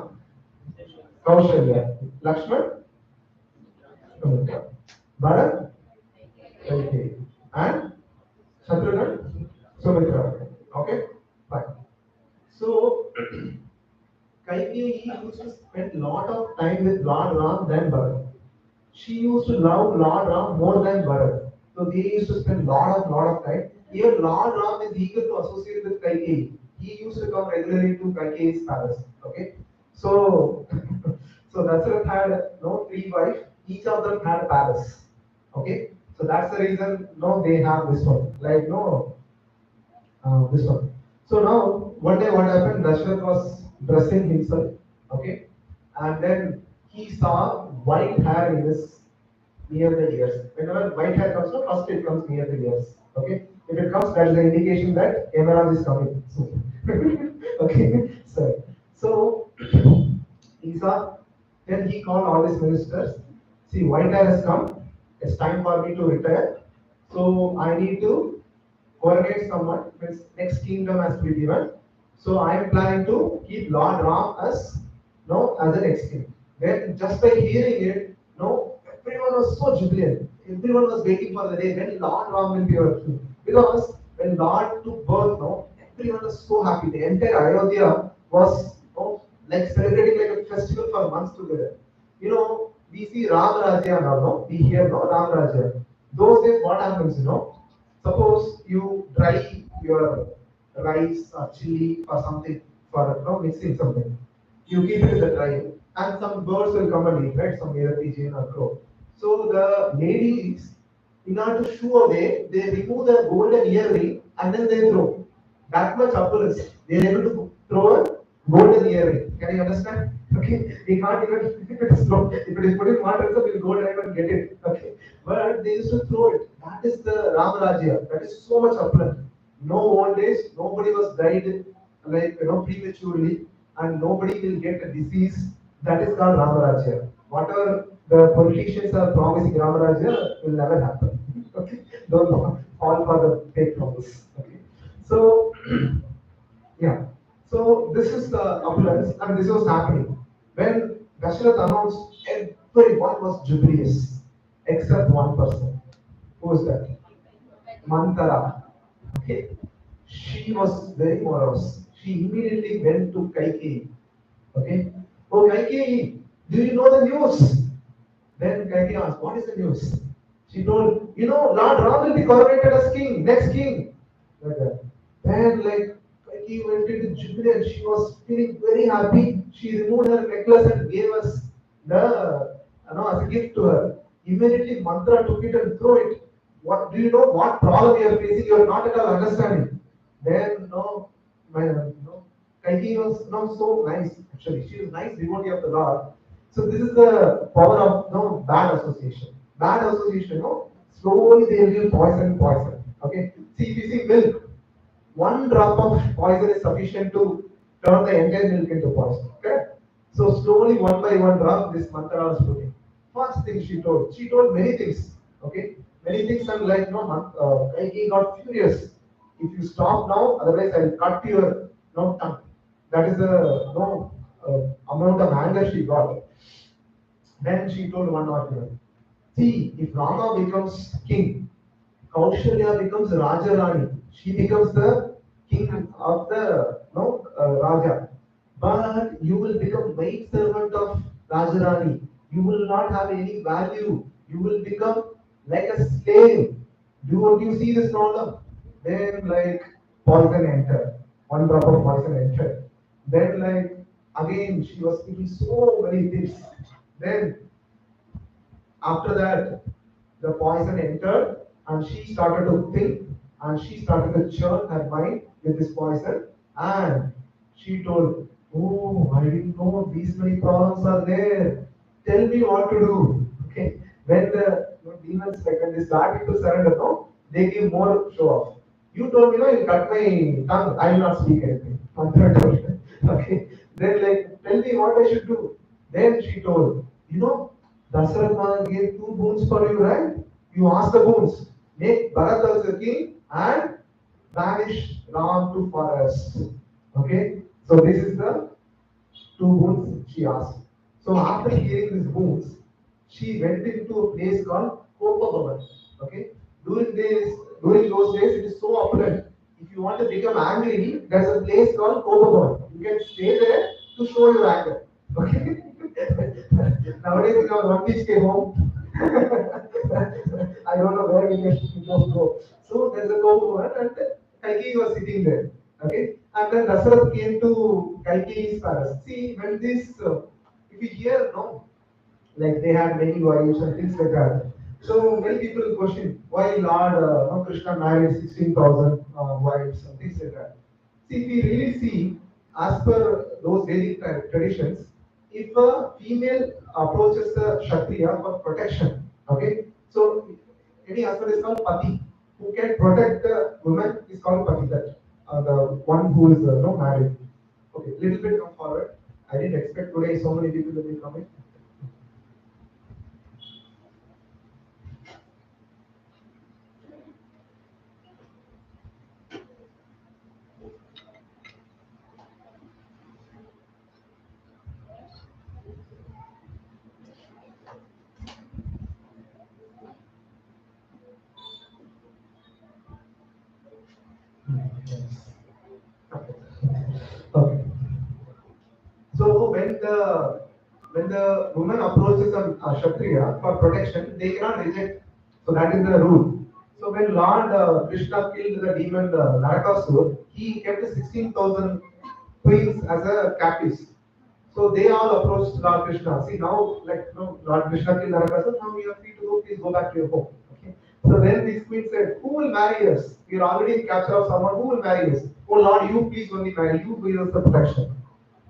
Kaushalya. Lakshman? Sumitra. Bharat? Kaikeyi. And Shatrughan? Sumitra. Okay. Fine. So Kaikeyi used to spend a lot of time with Lord Ram than Bharat. She used to love Lord Ram more than Bharat. So they used to spend lot of time. Even Lord Ram is eager to associate with Kaikeyi. He used to come regularly to Kaikeyi's palace. Okay. So so Dasaratha had three wives. Each of them had a palace. Okay. So that's the reason they have this one. Like this one. So now, one day what happened? Dashrath was dressing himself, okay, and then he saw white hair in his near the ears. Whenever white hair comes, no, first it comes near the ears, okay. If it comes, that is the indication that emerald is coming soon. Okay, so he saw. Then he called all his ministers. See, white hair has come. It's time for me to retire. So I need to coronate someone, means next kingdom has to be given. So I am planning to keep Lord Ram as as the next king. Then just by hearing it, everyone was so jubilant. Everyone was waiting for the day when Lord Ram will be our king. Because when Lord took birth, everyone was so happy. The entire Ayodhya was like celebrating like a festival for months together. We see Ram Rajya now, we hear Ram Rajya. Those days, what happens, suppose you dry your rice or chili or something for mixing something. You keep it in the dry, and some birds will come and eat, right? Some either pigeon or crow. So the ladies, in order to shoo away, they remove the golden earring and then they throw. That much opulence. They are able to throw a golden earring. Can you understand? Okay, we can't even if it is slow. If it is put in water, so we'll go drive and get it. Okay, but they used to throw it. That is the Ramarajya. That is so much opulent. No old age. Nobody was died like prematurely, and nobody will get a disease. That is called Ramarajya. Whatever the politicians are promising Ramarajya will never happen. Okay, don't fall for the fake promise. Okay, so yeah. So this is the opulence, and this was happening. When Dashrath announced, everyone was jubilous, except one person. Who is that? Mantara. Okay. She was very morose. She immediately went to Kaikeyi. Okay. Oh, Kaikeyi, do you know the news? Then Kaikeyi asked, what is the news? She told, Lord Ram will be coronated as king, next king. Like that. Then, like, Kaikeyi went into jubilant. She was feeling very happy. She removed her necklace and gave us as a gift to her. Immediately, Mantra took it and threw it. What do you know? What problem you are facing? You are not at all understanding. Then, Kaikeyi was not so nice. Actually, she was nice devotee of the Lord. So this is the power of bad association. Bad association, slowly they will give poison. Okay. See, if you see milk, one drop of poison is sufficient to turn the entire milk into poison. Okay. So slowly, one by one drop, this mantra was putting. First thing she told many things. Okay. many things, and like no, he got furious. If you stop now, otherwise I'll cut your no tongue. That is the no amount of anger she got. Then she told one argument. See, if Rama becomes king, Kaushalya becomes Raja Rani. She becomes the king of the no Raja. But you will become maid servant of Raja Rani. You will not have any value. You will become like a slave. Do you see this problem? Then like poison entered. One drop of poison entered. Then like again she was speaking so many things. Then after that, the poison entered and she started to think and she started to churn her mind with this poison and she told, oh, I didn't know these many problems are there. Tell me what to do. Okay. When the demons, like when they started to surrender, no, they give more show off. You told me, no, you cut my tongue, I will not speak anything. Mantra told. Okay. Then like, tell me what I should do. Then she told, Dasarath gave two boons for you, right? You ask the boons. Make Bharat as the king and banish Ram to forest. Okay? So this is the two boons she asked. So after hearing these boons, she went into a place called Kopa. Okay? During this, during those days, it is so opulent. If you want to become angry, there's a place called Kopa. You can stay there to show your anger. Okay? Nowadays, you know, one beach came home. I don't know where we can go. So there's a Kopa and Kaikeyi was sitting there. Okay, and then Dasarath came to Kaikeyi's palace. See, when this, if you hear, no, like they had many wives and things like that. So many people question why Lord no, Krishna married 16,000 wives and things like that. See, if we really see, as per those Vedic traditions, if a female approaches a Kshatriya for protection, okay, so any husband is called Pati, who can protect the woman is called Pati, that the one who is no married. Okay, little bit come forward. I didn't expect today so many people will be coming. Okay. So when the woman approaches a Kshatriya for protection, they cannot reject. So that is the rule. So when Lord Krishna killed the demon Narakasur, he kept 16,000 queens as a captives. So they all approached Lord Krishna. See now, like Lord Krishna killed Narakasur, now you are free to go. Please go back to your home. Okay. So then these queens said, "Who will marry us? We are already in capture of someone. Who will marry us? Oh Lord, you please only marry. You give us the protection."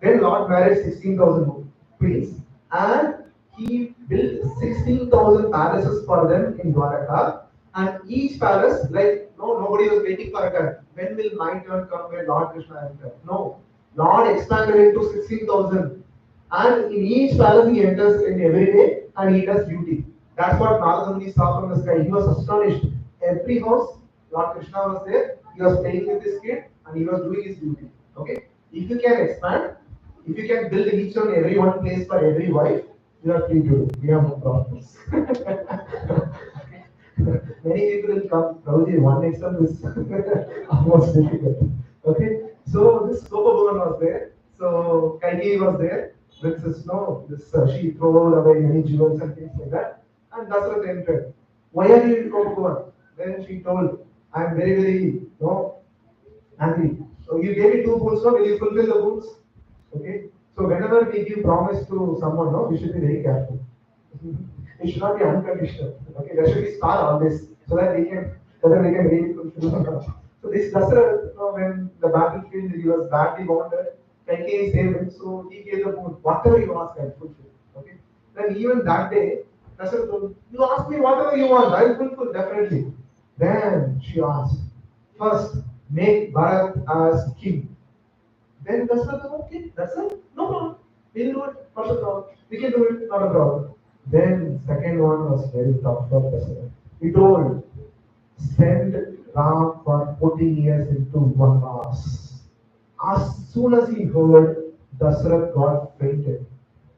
Then Lord married 16,000 queens and he built 16,000 palaces for them in Dwaraka. And each palace, like, no, nobody was waiting for a turn. When will my turn come when Lord Krishna enters? No. Lord expanded it to 16,000. And in each palace he enters in every day and he does duty. That's what Narada Muni saw from the sky. He was astonished. Every house, Lord Krishna was there. He was playing with his kid and he was doing his duty. Okay. If you can expand, if you can build each and every one place for every wife, you are free to do. We have no problems. Many people will come. Prabhuji, one exam is almost difficult. Okay, so this Gopabavan was there. So Kaikeyi was there. With this, no, this she threw away many jewels and things like that. And Dasarath entered. Why are you in Gopabavan? Then she told, I am very, very, no, angry. So you gave me two boons, no? Will you fulfill the boons? Okay. So whenever we give promise to someone, no, we should be very careful. It should not be unconditional. Okay, there should be star always, so that we can whether we can really fulfill or not. So this Dasarath, when the battlefield he was badly wounded, Kaikeyi saved him, so he gave the boon. Whatever you ask, I'll fulfill. Okay. Then even that day, Dasarath told, you ask me whatever you want, I'll fulfill definitely. Then she asked, first make Bharat as king. Then Dasarath, okay, that's it, no problem. We'll do it, not a problem. We can do it, not a problem. Then second one was very tough for Dasarath. He told, send Ram for 14 years into Vanamas. As soon as he heard, Dasarath got fainted.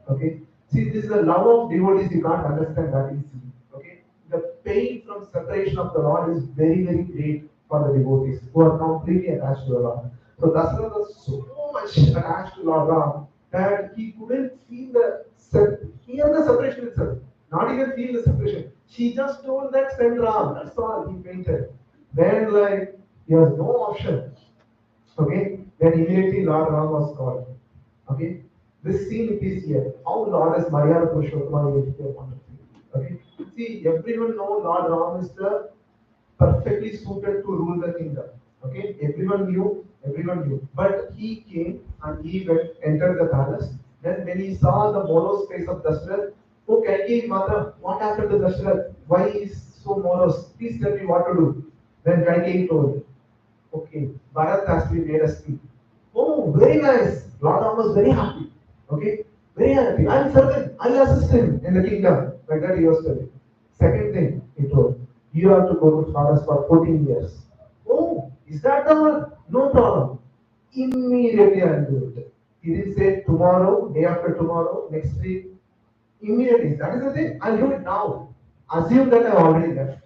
Okay. See, this is the love of devotees. You can't understand that easily. Okay. The pain from separation of the Lord is very, very great for the devotees who are completely attached to the Lord. So Dasarath was so much attached to Lord Ram that he couldn't feel hear the separation itself. Not even feel the separation. She just told that send Ram. That's all. He fainted. Then like he has no option. Okay. Then immediately Lord Ram was called. Okay. This scene it is here. How Lord is Maryada Purushottama is here. Okay. See, everyone know Lord Ram is the perfectly suited to rule the kingdom. Okay, everyone knew. But he came and he entered the palace. Then when he saw the morose face of Dashrath, oh Kaikeyi Mata, what happened to Dashrath? Why he is so morose? Please tell me what to do. Then Kaikeyi told, okay, Bharat has been made a speak. Oh, very nice. Lord Ram was very happy. Okay, very happy. I'm certain I'll assist him in the kingdom. Like that he was telling. Second thing he told, you have to go to forest for 14 years. Oh, is that the one? No problem. Immediately I'll do it. He didn't say tomorrow, day after tomorrow, next week. Immediately. That is the thing. I'll do it now. Assume that I already left.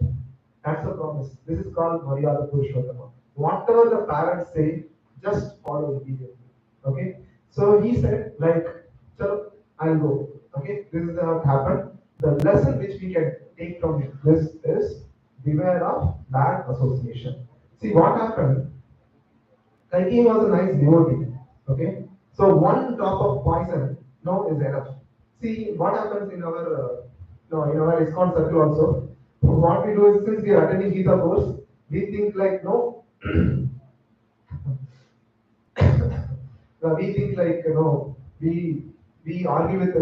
That's the promise. This is called Maryada Purushottama. Whatever the parents say, just follow immediately. Okay? So he said, like, so I'll go. Okay? This is how it happened. The lesson which we can take from this is beware of bad association. See what happened? Kaikeyi was a nice devotee. Okay? So one drop of poison, no, is enough. See what happens in our no, in our ISKCON circle also. What we do is since we are attending Gita course, we think like no, we think like we argue with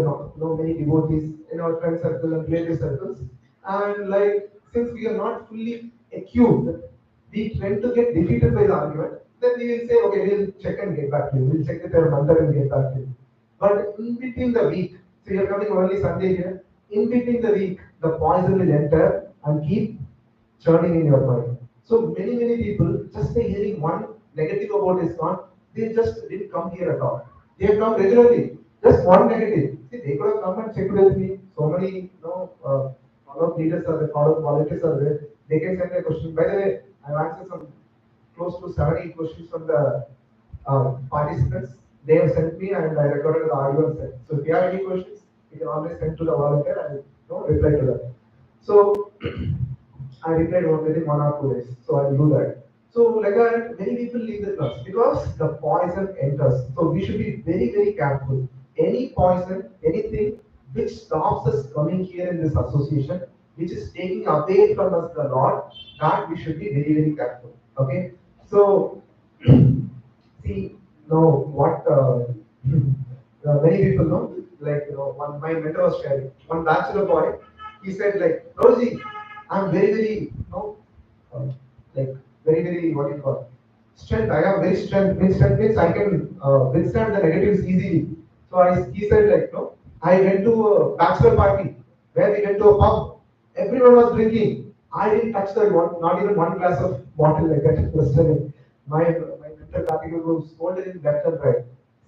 many devotees in our friend circle and relative circles, and like since we are not fully acute, we tend to get defeated by the argument. Then we will say, okay, we'll check and get back to you. We'll check with your mother and get back to you. But in between the week, so you're coming only Sunday here. In between the week, the poison will enter and keep churning in your mind. So many people just by hearing one negative about ISKCON, they just didn't come here at all. They have come regularly. Just one negative. See, they could have come and checked with me. So many, follow-up leaders are there, follow-up volunteers are there. They can send their question. By the way, I've answered some close to 70 questions from the participants. They have sent me and I recorded the audio and sent. So if you have any questions, you can always send to the volunteer and reply to them. So I replied within 1 or 2 days. So I'll do that. So like that, many people leave the class because the poison enters. So we should be very, very careful. Any poison, anything which stops us coming here in this association, which is taking away from us the Lord, that we should be very, very careful. Okay. So see, what many people know, like one my mentor was sharing. One bachelor boy, he said like, Rosie, I'm very, very, uh, like very, very what do you call strength. I have very strength. Means strength means I can withstand the negatives easily. So he said like, no, I went to a bachelor party where we went to a pub. Everyone was drinking. I didn't touch the one, not even one glass of bottle like that was telling. My mental category was scolded in left and right.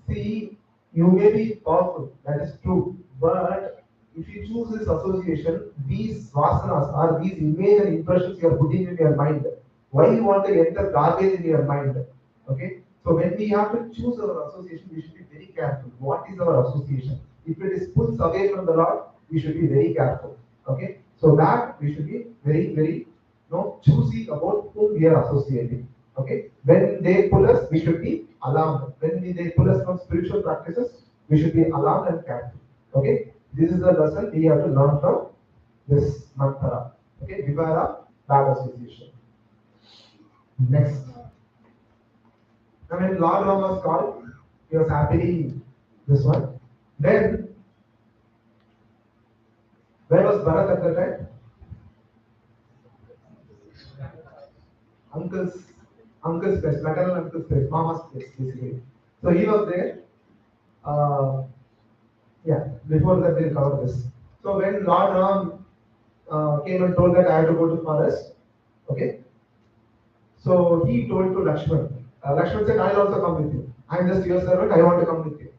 See, you may be powerful, that is true, but if you choose this association, these vasanas are these image and impressions you are putting in your mind. Why you want to enter garbage in your mind? Okay, so when we have to choose our association, we should be very careful. What is our association? If it is pulls away from the Lord, we should be very careful. Okay, so that we should be very, very choosy about whom we are associating. Okay, when they pull us, we should be alarmed. When they pull us from spiritual practices, we should be alarmed and careful. Okay, this is the lesson we have to learn from this mantra. Okay, Vivara, bad association. Next, I mean, Lord Ram was called, he was happily this one. Then, where was Bharat at the time? Uncle's, uncle's place, maternal uncle's place, mama's place, basically. So he was there. Uh, yeah, before that we'll cover this. So when Lord Ram came and told that I have to go to forest. Okay, so he told to Lakshman. Lakshman said, I'll also come with you. I'm just your servant, I want to come with you.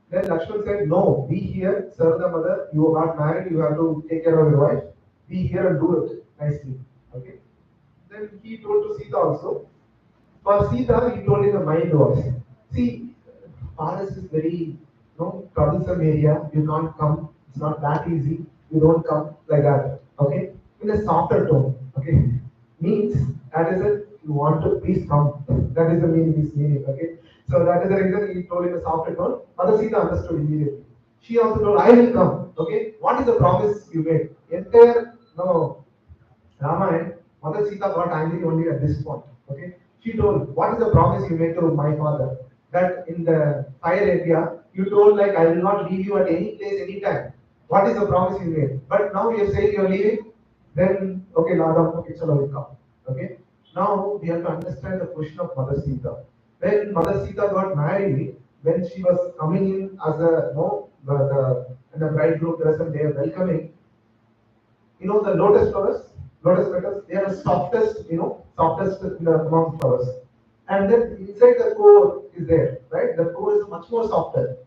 Then Lakshman said, no, be here, serve the mother, you are not married, you have to take care of your wife. Be here and do it nicely. Okay. Then he told to Sita also. For Sita, he told in the mind was, see, forest is very troublesome area. You can't come. It's not that easy. You don't come like that. Okay, in a softer tone. Okay, means that is it. You want to please come. That is the meaning. This meaning. Okay, so that is the reason he told in a softer tone. Mother Sita understood immediately. She also told, I will come. Okay, what is the promise you made? Entire no Ramayan, Mother Sita got angry only at this point. Okay, she told, "What is the promise you made to my father? That in the fire area, you told like I will not leave you at any place, anytime. What is the promise you made? But now you are saying you are leaving. Then okay, Lord, okay, chalo, we come. Okay. Now we have to understand the question of Mother Sita. When Mother Sita got married, when she was coming in as a the bridegroom dress and they are welcoming, the lotus flowers, lotus petals, they are the softest, softest among flowers. And then inside the core is there, right? The core is much more softer.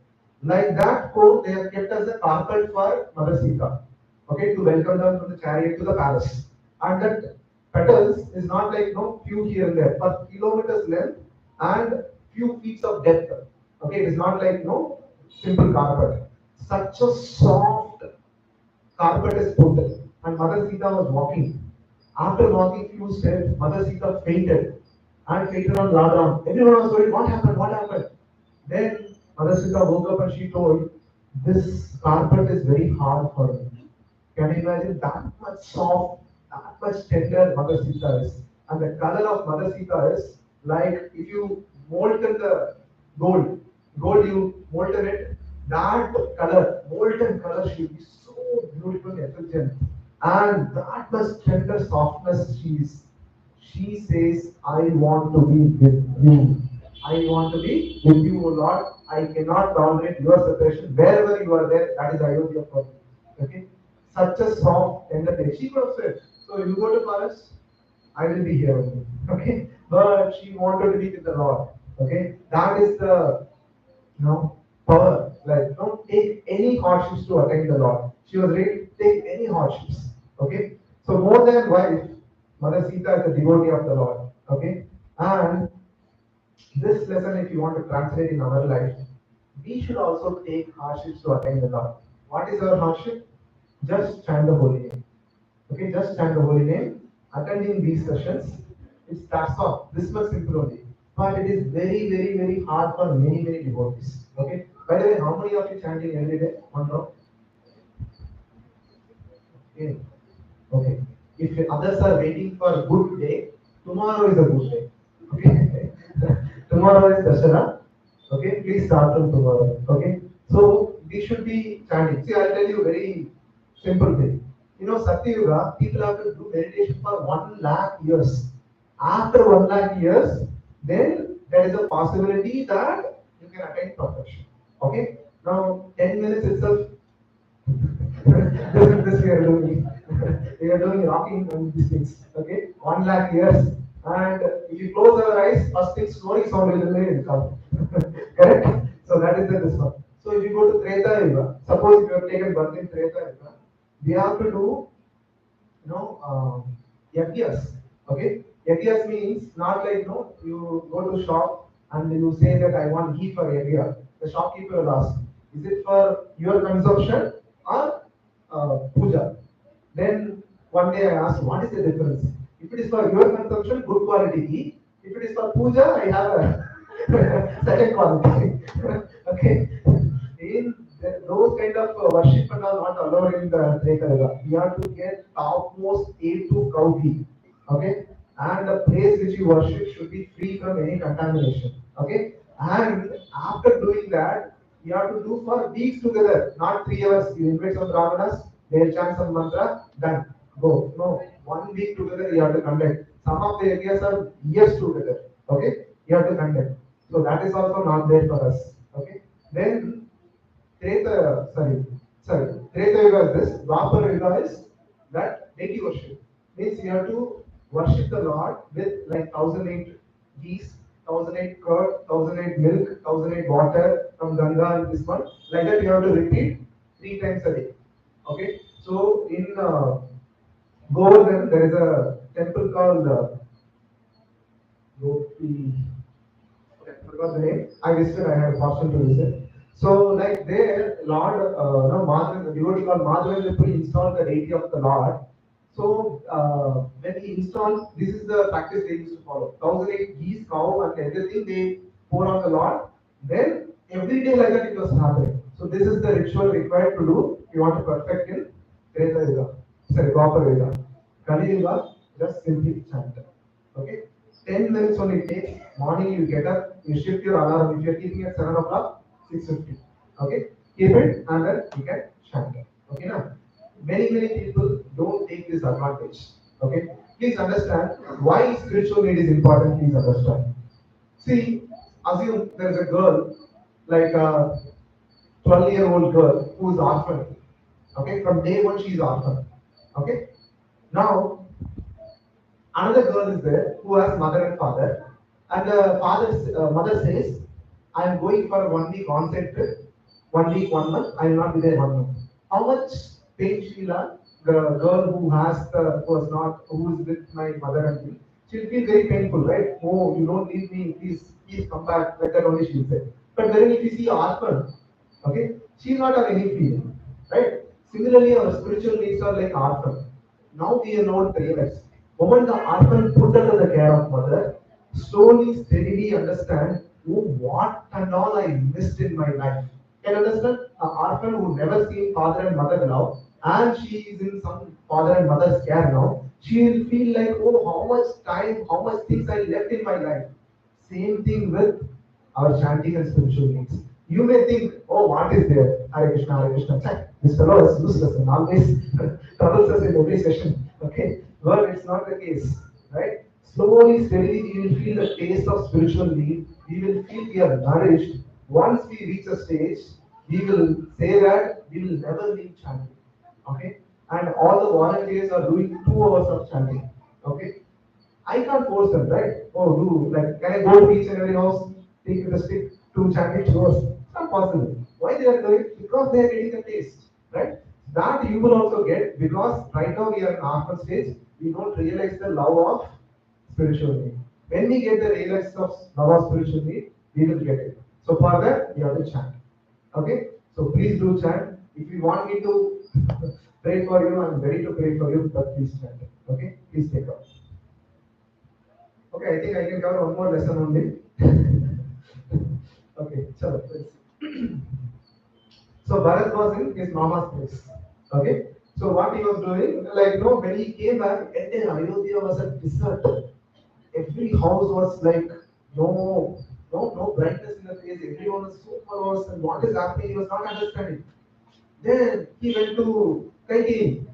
Like that core, they have kept as a carpet for Mother Sita, okay, to welcome them from the chariot to the palace. And that petals is not like few here and there, but kilometers length and few feet of depth. Okay, it is not like simple carpet. Such a soft carpet is put, and Mother Sita was walking. After walking few steps, Mother Sita fainted and fainted on Radha. Everyone was worried, what happened? What happened? Then Mother Sita woke up and she told, this carpet is very hard for me. Can you imagine that much soft, that much tender Mother Sita is? And the color of Mother Sita is like if you molten the gold, you molten it, that color, molten color should be so beautiful and effulgent. And that much tender softness she is. She says, I want to be with you. I want to be with you, O Lord. I cannot tolerate your separation. Wherever you are there, that is Ayodhya for me. Okay? Such a soft, tender day. She could have said, so you go to forest, I will be here with you. Okay? But she wanted to be with the Lord. Okay? That is the power. Like, don't take any hardships to attain the Lord. She was ready to take any hardships. Okay? So more than wife, Mother Sita is a devotee of the Lord. Okay? And this lesson, if you want to translate in our life, we should also take hardships to attain the Lord. What is our hardship? Just chant the holy name. Okay, just chant the holy name. Attending these sessions, it starts off this much simple only. But it is very, very, very hard for many, many devotees. Okay. By the way, how many of you chanting every day? One row? Okay. Okay. If others are waiting for a good day, tomorrow is a good day. Okay. Tomorrow is Dashara. Okay. Please start from tomorrow. Okay. So we should be chanting. See, I'll tell you a very simple thing. Satya Yuga, people have to do meditation for 1 lakh years. After 1 lakh years, then there is a possibility that you can attain perfection. Okay. Now, 10 minutes itself this we are doing. We are doing rocking and these things. Okay, 1 lakh years. And if you close our eyes, first thing snoring sound will come. Correct? So that is the this one. So if you go to Treta Yuga, suppose if you have taken birth in Treta Yuga, we have to do yagyas. Okay, yagyas means not like you go to shop and you say that I want ghee for yagya. The shopkeeper will ask, is it for your consumption or puja? Then one day I asked, what is the difference? If it is for your consumption, good quality ghee. If it is for puja, I have a second quality. Okay. In those kind of worship and all not allowed in the Treta. We have to get topmost A2 cow ghee. Okay. And the place which you worship should be free from any contamination. Okay. And after doing that, you have to do for weeks together, not 3 hours. You invite some brahmanas, they'll chant some mantra, done. Go. No, 1 week together you have to conduct. Some of the areas are years together. Okay, you have to conduct. So that is also not there for us. Okay. Then Treta Yuga is this. Dwapara Yuga is that furnished the Lord with like 1008 geese, 1008 curd, 1008 milk, 1008 water from Ganga and this one. Like that, you have to repeat 3 times a day. Okay, so in Govardhan, there is a temple called Gopi. Okay, I forgot the name. I visited, I had a option to visit. So, like there, Lord, no, the devotee called Madhavan Puri installed the deity of the Lord. So, when he installed, this is the practice they used to follow. 1008 geese, cow, and everything they pour on the Lord. Then, every day like that it was happening. So, this is the ritual required to do if you want to perfect in Treta Yuga. Sorry, Dwapara Yuga. Kali Yuga, just simply chant. Okay? 10 minutes only it takes. Morning you get up, you shift your alarm. If you're keeping at 7 o'clock, 6:50. Okay? Keep it and then you can chant. Okay now? Many people don't take this advantage. Okay? Please understand why spiritual need is important. Please understand. See, assume there is a girl, like a 12-year-old girl who is orphan. Okay? From day one she is orphan. Okay? Now another girl is there who has mother and father, and the mother says, "I am going for a 1 week on-site trip, 1 week, 1 month. I will not be there 1 month." How much pain she will have? The girl who is not who is with my mother and me, she will feel very painful, right? Oh, you don't leave me, please come back. Like that only she will say. But when if you see orphan, okay, she will not have any feeling, right? Similarly, our spiritual needs are like orphan. Now we are not realized. Moment the orphan put under the care of mother, slowly, steadily understand, oh, what and all I missed in my life. Can you understand? An orphan who never seen father and mother now, and she is in some father and mother's care now, she will feel like, oh, how much time, how much things I left in my life. Same thing with our chanting and spiritual needs. You may think, oh, what is there? Hare Krishna, Hare Krishna. Check. This fellow is useless and always troubles us in every session. Okay? Well, it's not the case. Right? Slowly, steadily, we will feel the taste of spiritual need. We will feel we are nourished. Once we reach a stage, we will say that we will never leave chanting. Okay? And all the volunteers are doing 2 hours of chanting. Okay? I can't force them, right? Oh, do like can I go to each and every house, take with a stick to chant it yours? It's not possible. Why they are doing? Because they are getting the taste, right? That you will also get because right now we are in orphan stage. We don't realize the love of spiritual need. When we get the realize of love of spiritual need, we will get it. So for that, we have to chant. Okay? So please do chant. If you want me to pray for you, I'm ready to pray for you, but please chant. Okay? Please take off. Okay, I think I can cover one more lesson only. Okay, so so Bharat was in his mama's place. Okay, so what he was doing, like when he came back, entire Ayodhya was a desert. Every house was like no brightness in the face. Everyone was so morose, and what is happening? He was not understanding. Then he went to Kaiti.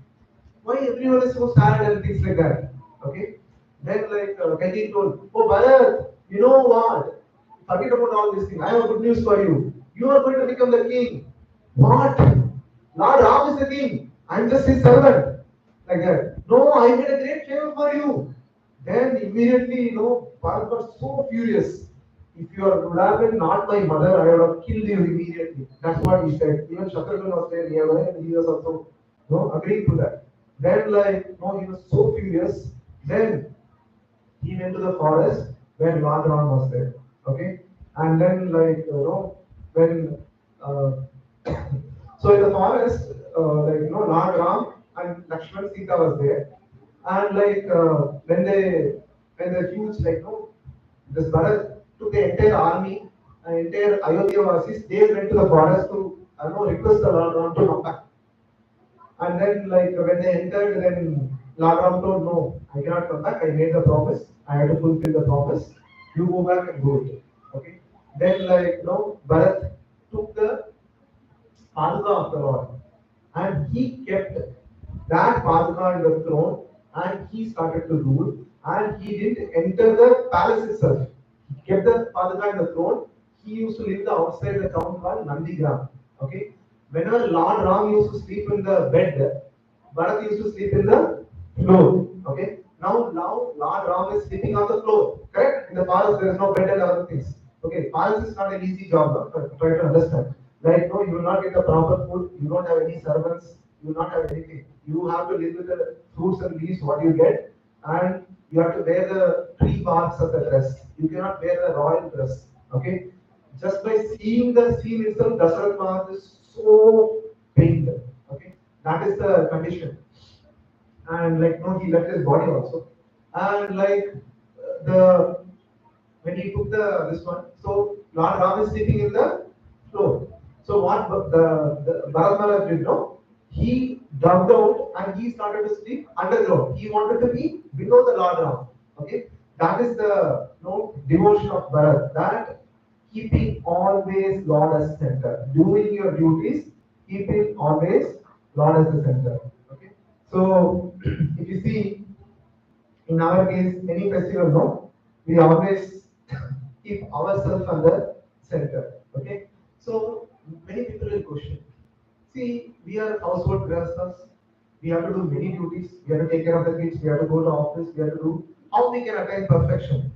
Why everyone is so sad and things like that? Okay. Then like Kaiti told, oh Bharat, you know what? Forget about all these things. I have good news for you. You are going to become the king. What? Lord Ram is the king. I'm just his servant. Like that. No, I made a great favor for you. Then immediately, Bharat got so furious. If you would have been not my mother, I would have killed you immediately. That's what he said. Even Shatrughan was there nearby, and he was also agreeing to that. Then, like, no, he was so furious. Then he went to the forest where Lord Ram was there. Okay, and then like when so in the forest, Lord Ram and Lakshman Sita was there, and like when the huge this Bharat took the entire army and entire Ayodhya Vasis, they went to the forest to request the Lord Ram to come back. And then, like when they entered, then Lord Ram told, "No, I cannot come back. I made the promise. I had to fulfill the promise. You go back and do it." Okay. Then, like Bharat took the Paduka of the Lord, and he kept that Paduka in the throne, and he started to rule. And he didn't enter the palace itself. He kept the Paduka in the throne. He used to live the outside the town called Nandigram. Okay. Whenever Lord Ram used to sleep in the bed, Bharat used to sleep in the floor. Okay. Now Lord Ram is sleeping on the floor. Correct? In the palace, there is no bed and other things. Okay, palace is not an easy job. No? Try to understand. Like, no, you will not get the proper food. You don't have any servants. You will not have anything. You have to live with the fruits and leaves what you get, and you have to wear the tree marks of the dress. You cannot wear the royal dress. Okay, just by seeing the scene itself, Dasarath Maharaj is so pained. Okay, that is the condition. And like, no, he left his body also. And like the when he took the this one, so Lord Ram is sleeping in the floor. So what the Bharat Maharaj did, no, he dug out and he started to sleep underground. He wanted to be below the Lord Ram. Okay, that is the no devotion of Bharat. That keeping always Lord as center, doing your duties, keeping always Lord as the center. Okay, so if you see in our case, any festival, no, we always keep ourselves under center. Okay, so many people will question. See, we are household grahasthas. We have to do many duties. We have to take care of the kids. We have to go to office. We have to do. How we can attain perfection?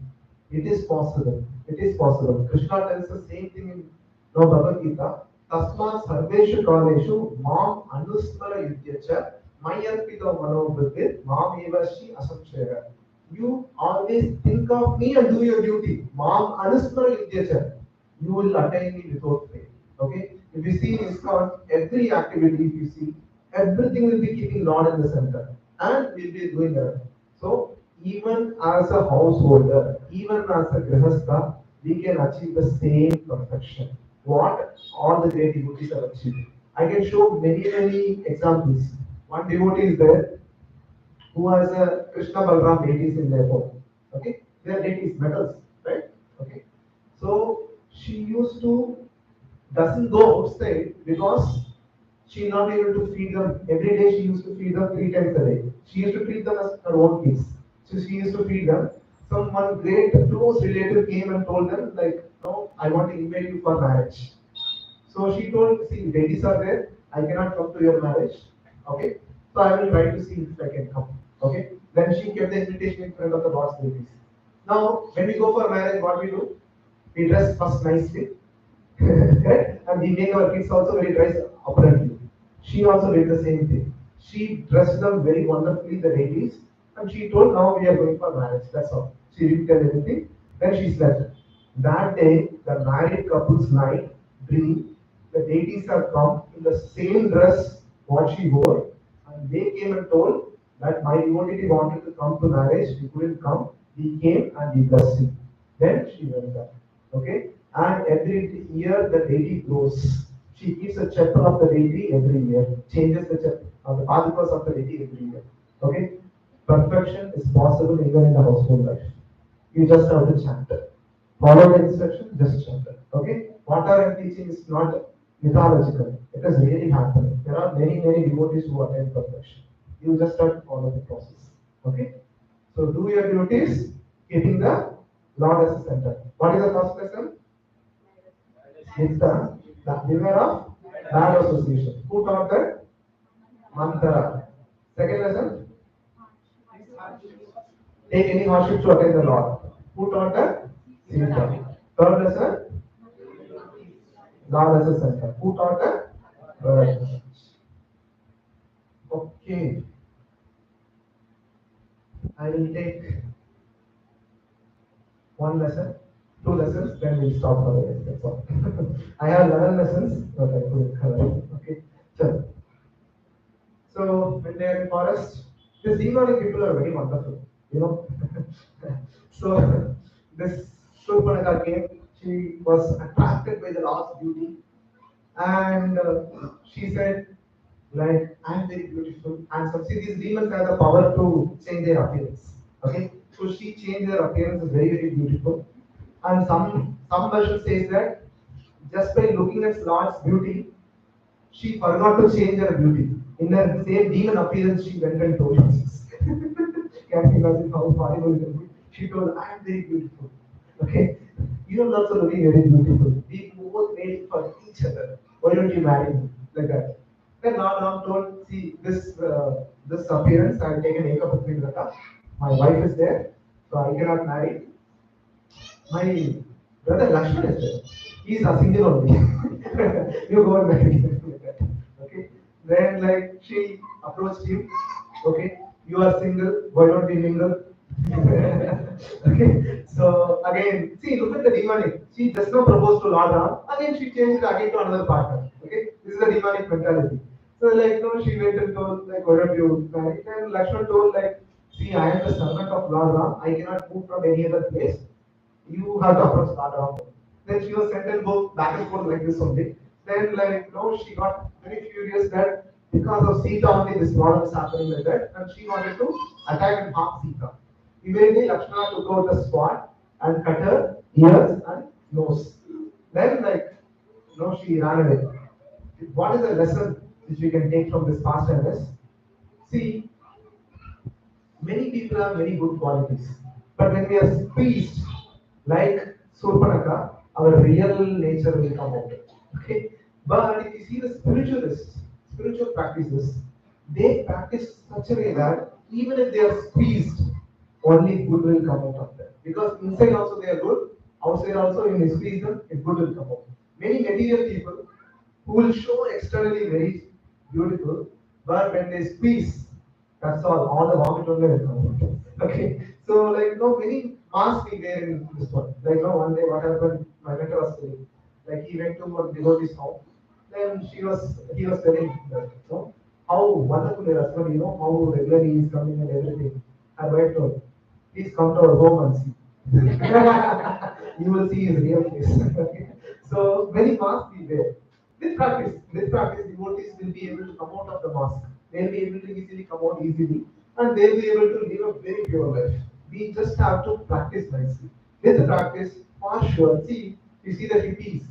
It is possible. It is possible. Krishna tells the same thing in no Bhagavad Gita. Tasmat sarveshu kaleshu mam anusmara yudhyacha mayarpito manobhutir mam evashi asamshaya. You always think of me and do your duty. Mam anusmara yudhyacha. You will attain me without fail. Okay? If you see in ISKCON, every activity, if you see, everything will be keeping Lord in the center. And we'll be doing that. So, even as a householder, even as a grihastha, we can achieve the same perfection. What all the great devotees have achieved. I can show many examples. One devotee is there who has a Krishna Balram deities in their home. Okay? They are deities, metals, right? Okay. So she used to doesn't go outside because she not able to feed them every day. She used to feed them 3 times a day. She used to treat them as her own kids. So she used to feed them. Some one great close relative came and told them like, no, I want to invite you for marriage. So she told, see, ladies are there. I cannot come to your marriage. Okay. So I will try to see if I can come. Okay. Then she kept the invitation in front of the Lord's ladies. Now, when we go for marriage, what we do? We dress first nicely. Correct? And we make our kids also very dressed apparently. She also did the same thing. She dressed them very wonderfully, the ladies, and she told, now we are going for marriage. That's all. She didn't tell anything. Then she slept. That day, the married couple's night dream, the ladies have come in the same dress what she wore, and they came and told that my devotee wanted to come to marriage, he couldn't come, he came and he blessed him. Then she went back. Okay? And every year the deity grows. She keeps a chapter of the deity every year, changes the chapter of the particles of the deity every year. Okay? Perfection is possible even in the household life. You just have to chant it. Follow the instruction, just chant it. Okay? What I am teaching is not mythological. It is really happening. There are many devotees who attain perfection. You just have to follow the process. Okay? So do your duties, keeping the Lord as the center. What is the first lesson? It's the beware of bad association. Who taught that? Mantra. Second lesson? Take any hardship to attain the Lord. Who taught that? Sita. Third lesson? Lord as a center. Who taught that? Bharat. Okay. I will take one lesson, 2 lessons, then we'll stop for the day. That's all. I have 11 lessons, but I couldn't cover it. Okay. So when they are in forest, these demonic people are very wonderful, you know. So this Surpanaka came, she was attracted by the Lord's beauty, and she said, like, I'm very beautiful. And so see, these demons have the power to change their appearance. Okay, so she changed her appearance, is very beautiful. And some version says that just by looking at Lord's beauty, she forgot to change her beauty. In her same demon appearance, she went and told Jesus. Can you imagine how horrible it is? She told, I am very beautiful. Okay? You are also looking very beautiful. We both made for each other. Why don't you marry me? Like that. Then Lord Ram told, see, this appearance, I will take a makeup with me. My wife is there, so I cannot marry. My brother Lakshman is there. He is a single only. You go and marry him. Okay. Then like she approached him. Okay. You are single. Why don't we mingle? Okay. So again, see, look at the demonic. She just now proposed to Lord Ram. Again, she changed it again to another partner. Okay. This is the demonic mentality. So like no, she went and told like, why don't you marry? And Lakshman told like, see, I am the servant of Lord Ram. I cannot move from any other place. You have to approach that around. Then she was sent and both back and forth like this only. Then like no, she got very furious that because of Sita only this problem is happening like that, and she wanted to attack and harm Sita. Immediately Lakshmana took out the sword and cut her ears and nose. Then like no, she ran away. What is the lesson which we can take from this past MS? See, many people have many good qualities, but when we are squeezed like Surpanaka, our real nature will come out. Okay, but if you see the spiritualists, spiritual practices, they practice such a way that even if they are squeezed, only good will come out of them. Because inside also they are good, outside also when you squeeze them, if good will come out. Many material people who will show externally very beautiful, but when they squeeze, that's all the vomit only will come out. Okay, so like no many masks we wear in this one. Like no one day what happened, my mentor was telling, like he went to one devotee's home, then he was telling that, how wonderful your husband, how regularly he is coming and everything. I wife told, please come to our home and see. You will see his real face. Okay? So many masks we wear. This practice, devotees will be able to come out of the mask. They'll be able to easily come out easily, and they'll be able to live a very pure life. We just have to practice nicely. With the practice, for sure. See, you see the hippies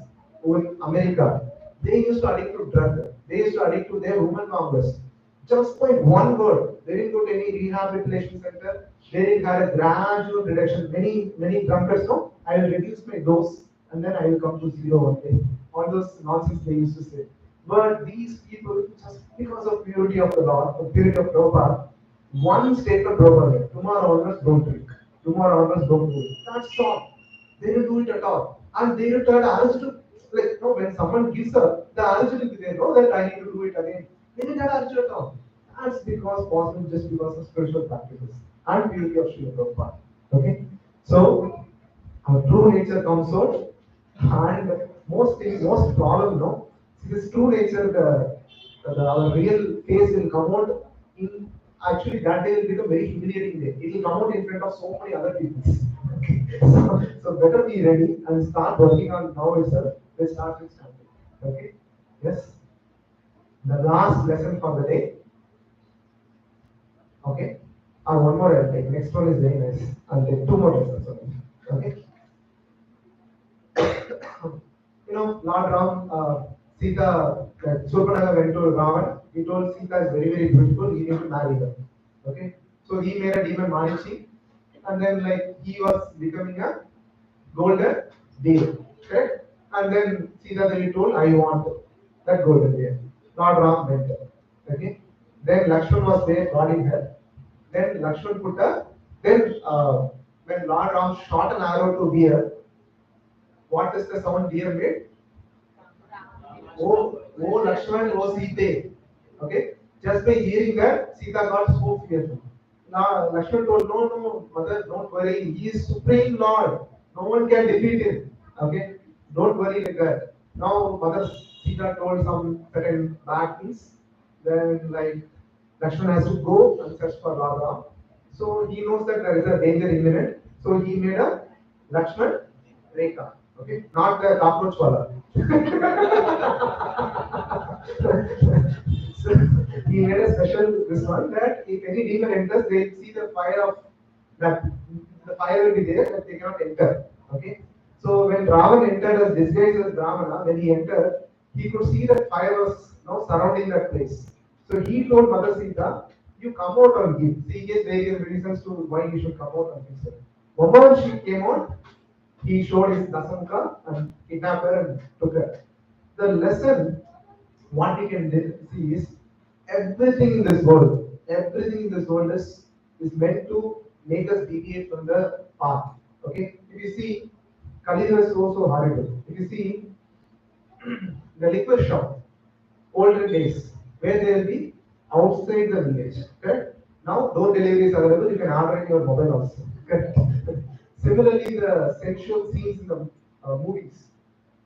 in America, they used to addict to drug. They used to addict to their woman congress. Just by one word, they didn't go to any rehabilitation center. They had a gradual reduction. Many drunkards know, I will reduce my dose and then I will come to zero one day. All those nonsense they used to say. But these people, just because of purity of the Lord, the purity of Prabhupada, one statement Prabhupada, tomorrow onwards don't drink. Tomorrow onwards don't do it. That's all. They didn't do it at all. And they didn't have the urge to, like, when someone gives up, the urge will be there, no, that I need to do it again. They didn't have urge at all. That's because possible just because of spiritual practices and purity of Srila Prabhupada. Okay? So, our true nature comes out, and most problem, no? See, this true nature, our real face will come out in actually that day will become very humiliating day. It will come out in front of so many other people. Okay. So better be ready and start working on now itself. Let's start with something. Okay? Yes. The last lesson for the day. Okay. And one more I'll take. Next one is very nice. I'll take two more lessons. Okay. Lord Ram, Sita, Surpanaka went to Ravan. He told Sita is very, very beautiful. He need to marry her. Okay. So he made a demon Manichi, and then like he was becoming a golden deer. Correct? And then Sita Devi told, I want that golden deer. Lord Ram went there. Okay. Then Lakshman was there guarding her. Then Lakshman put a then when Lord Ram shot an arrow to deer, what is the sound deer made? Oh, Lakshman, oh Sita. Okay? Just by hearing that, Sita got so fearful. Now, Lakshman told, no, mother, don't worry. He is Supreme Lord. No one can defeat him. Okay? Don't worry like that. Now, mother Sita told some certain bad things. Then, like, Lakshman has to go and search for Radha. So, he knows that there is a danger imminent. So, he made a Lakshman Rekha. Okay? Not the cockroach wala. So he made a special this one that if any demon enters, they see the fire of that the fire will be there that they cannot enter. Okay. So when Ravan entered as disguised as Brahmana, when he entered, he could see that fire was now surrounding that place. So he told Mother Sita, you come out and give. See, he has various reasons to why he should come out and give. The moment she came out, he showed his Dasamka and kidnapped her and took her. The lesson, what we can see is everything in this world is meant to make us deviate from the path. Okay, if you see, Kali was so horrible. If you see the liquor shop, older days, where they will be outside the village. Correct? Now, door delivery is available, you can order in your mobile also. Correct? Similarly, the sensual scenes in the movies,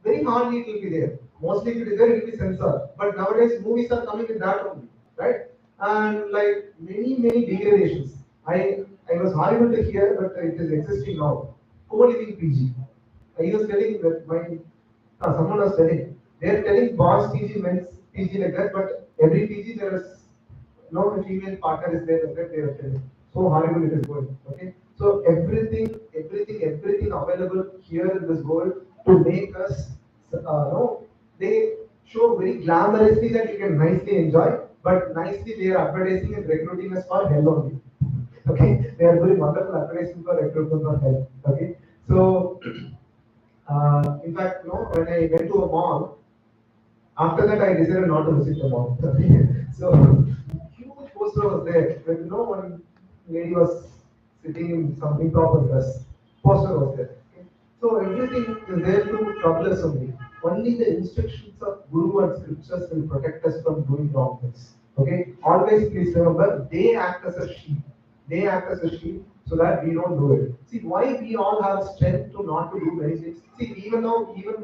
very hardly it will be there. Mostly, if it is there, it will be censored. But nowadays, movies are coming in that only, right? And like many degradations. I was horrible to hear, but it is existing now. Co-living PG. I was telling that someone was telling they are telling boys PG, men's PG like that, but every PG there is no female partner is there like that they are telling. So horrible it is going. Okay, so everything available here in this world to make us no, they show very glamorously that you can nicely enjoy, but nicely they are advertising and recruiting us for hell only. Okay, they are doing wonderful advertising for recruitment for hell. Okay, so in fact, when I went to a mall, after that I decided not to visit the mall. So huge poster was there. When one lady was sitting in some improper dress, poster was there. Okay? So everything is there to trouble us only. Only the instructions of Guru and scriptures will protect us from doing wrong things. Okay? Always please remember, they act as a sheep. They act as a sheep so that we don't do it. See why we all have strength to not to do many things. See, even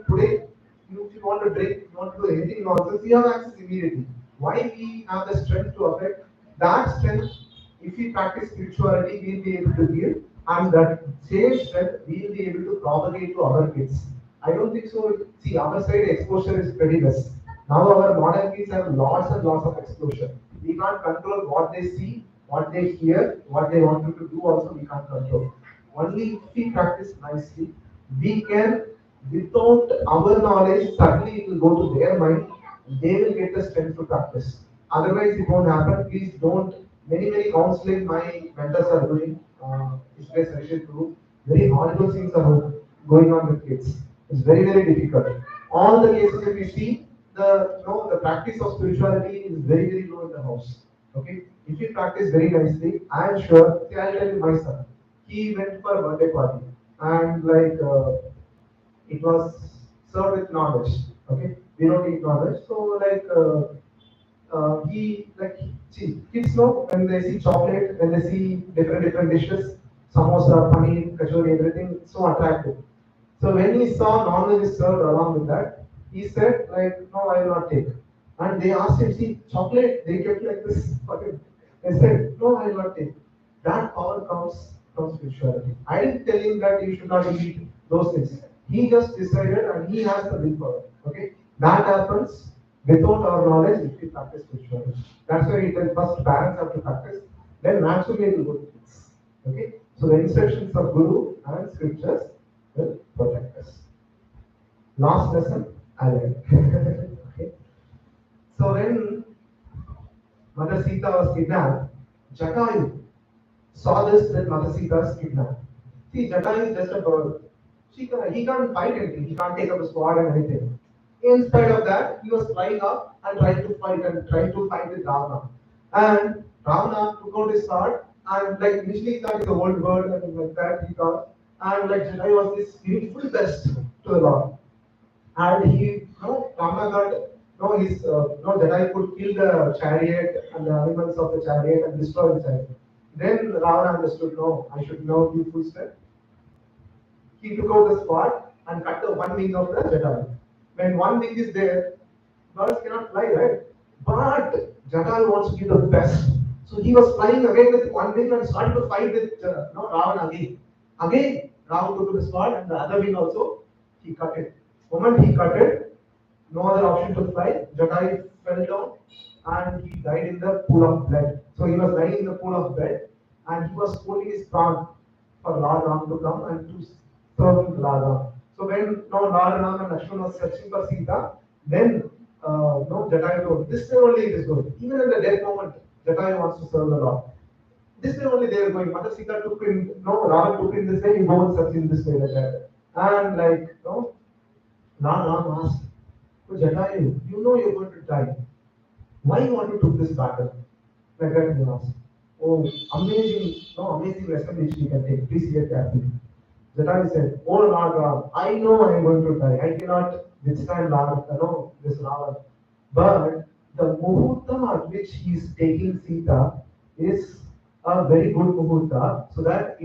today, if you want to drink, if you want to do anything nonsense, you have access immediately. Why we have the strength to affect that strength? If we practice spirituality, we'll be able to heal, and that same strength we'll be able to propagate to our kids. I don't think so. See, our side exposure is pretty less. Now our modern kids have lots and lots of exposure. We can't control what they see, what they hear, what they want you to do. Also, we can't control. Only if we practice nicely, we can, without our knowledge, suddenly it will go to their mind. They will get the strength to practice. Otherwise, it won't happen. Please don't. Many counseling my mentors are doing. It's Harshit too. Very horrible things are going on with kids. It's very difficult. All the cases that we see, the practice of spirituality is very low in the house. Okay, if you practice very nicely, I am sure. See, I'll tell you my son. He went for a birthday party, and like it was served with knowledge. Okay, we don't eat knowledge, so like. He like see kids know when they see chocolate, when they see different dishes, samosa, paneer, kachori, everything so attractive. So when he saw non-veg is served along with that, he said like, no, I will not take. And they asked him, see, chocolate, they kept like this for him. They said, no, I will not take. That power comes from spirituality. I didn't tell him that you should not eat those things. He just decided and he has the willpower. Okay? That happens without our knowledge if we practice spirituality. That's why we tell first parents have to practice, then naturally it will go to kids. Okay? So the instructions of Guru and scriptures will protect us. Last lesson, I learned. Okay. So when Mother Sita was kidnapped, Jatayu saw this that Mother Sita is kidnapped. See, Jatayu is just a bird. He can't fight anything. He can't take up a sword and anything. In spite of that, he was flying up and trying to fight with Ravana. And Ravana took out his sword and like initially he thought it's a old bird and like that he thought. And like Jatayu was this beautiful best to the Lord. And Ravana got, Jedi could kill the chariot and the animals of the chariot and destroy the chariot. Then Ravana understood, no, I should now be full step. He took out the sword and cut the one wing of the Jedi. When one wing is there, birds cannot fly, right? But Jedi wants to be the best. So he was flying again with one wing and started to fight with Ravana again. Again, Ravana took the sword and the other wing also, he cut it. The moment he cut it, no other option to fly. Jedi fell down and he died in the pool of blood. So he was lying in the pool of blood and he was holding his palm for Lord Ram to come and to serve Lord Ram. So when Lord Ram and Lakshmana was searching for Sita, then Jatayu told, this way only it is going. Even in the death moment, Jatayu wants to serve the Lord. This way only they are going. Mother Sita took in, Ram took in this way, you go and search in this way like that. And like, Lord Ram asked, so Jatayu, you know you're going to die. Why you want to took this battle? Like that he asked. Oh, amazing, no, amazing lesson which we can take. Please hear carefully. Jatari said, "Oh Lord Ram, I know I am going to die. I cannot withstand Ram, this Ravan. But the muhurta at which he is taking Sita is a very good muhurta, so that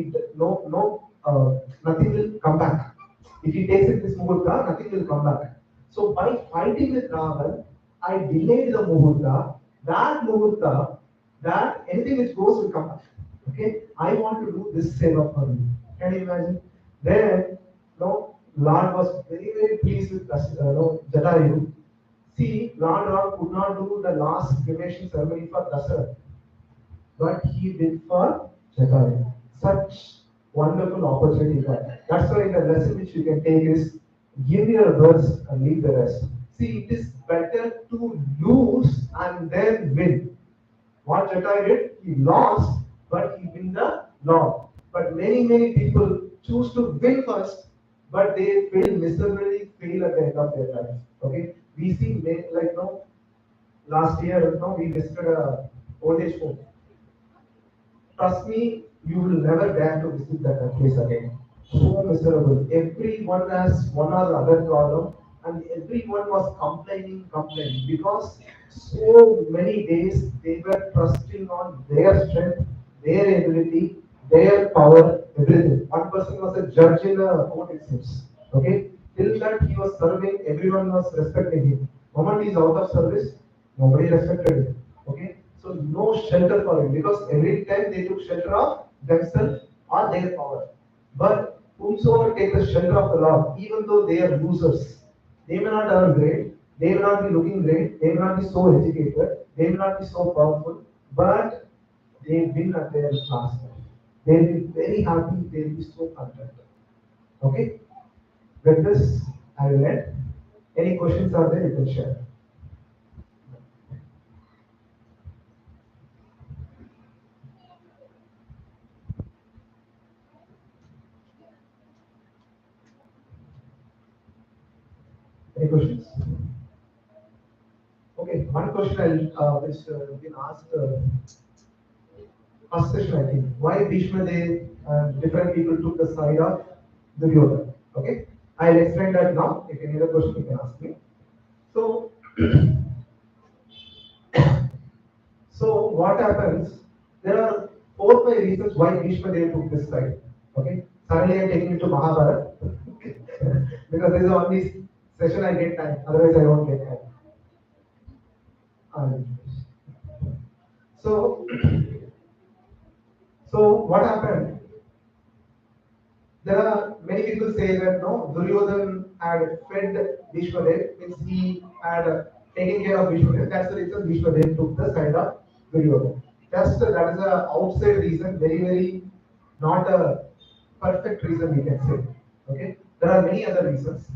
nothing will come back. If he takes it this muhurta, nothing will come back. So by fighting with Ravan, I delayed the muhurta. That muhurta, that anything which goes will come back. Okay, I want to do this seva for you. Can you imagine? Then, Lord was very, very pleased with Jatayu. See, Lord Ram could not do the last cremation ceremony for Dasarath, but he did for Jatayu. Such wonderful opportunity that. That's why the lesson which you can take is give your best and leave the rest. See, it is better to lose and then win. What Jatai did, he lost, but he win the law. But many, many people choose to win first, but they fail miserably, fail at the end of their life. Okay, we see like no last year, we visited a old age home. Trust me, you will never dare to visit that place again. So miserable. Everyone has one or the other problem, and everyone was complaining because so many days they were trusting on their strength, their ability, their power, everything. One person was a judge in a court, it seems. Okay, till that he was serving, everyone was respecting him. Moment he is out of service, nobody respected him. Okay, so no shelter for him because every time they took shelter of themselves or their power. But whomsoever take the shelter of the Lord, even though they are losers, they may not earn great, they may not be looking great, they may not be so educated, they may not be so powerful, but they win at their last. They will be very happy, they will be so content. Okay? With this, I will end. Any questions are there, you can share. Any questions? Okay, one question which been asked first session, I think. Why Bhishma they different people took the side of Duryodhana? Okay, I'll explain that now. If any other question, you can ask me. So, so what happens? There are 4 5 reasons why Bhishma they took this side. Okay, suddenly I'm taking it to Mahabharata because this is the only session I get time. Otherwise, I won't get time. So, so what happened? There are many people say that no, Duryodhan had fed Bhishmadev, means he had taken care of Bhishmadev. That's the reason Bhishmadev took the side of Duryodhan. Just that is a outside reason, very very not a perfect reason we can say. Okay, there are many other reasons.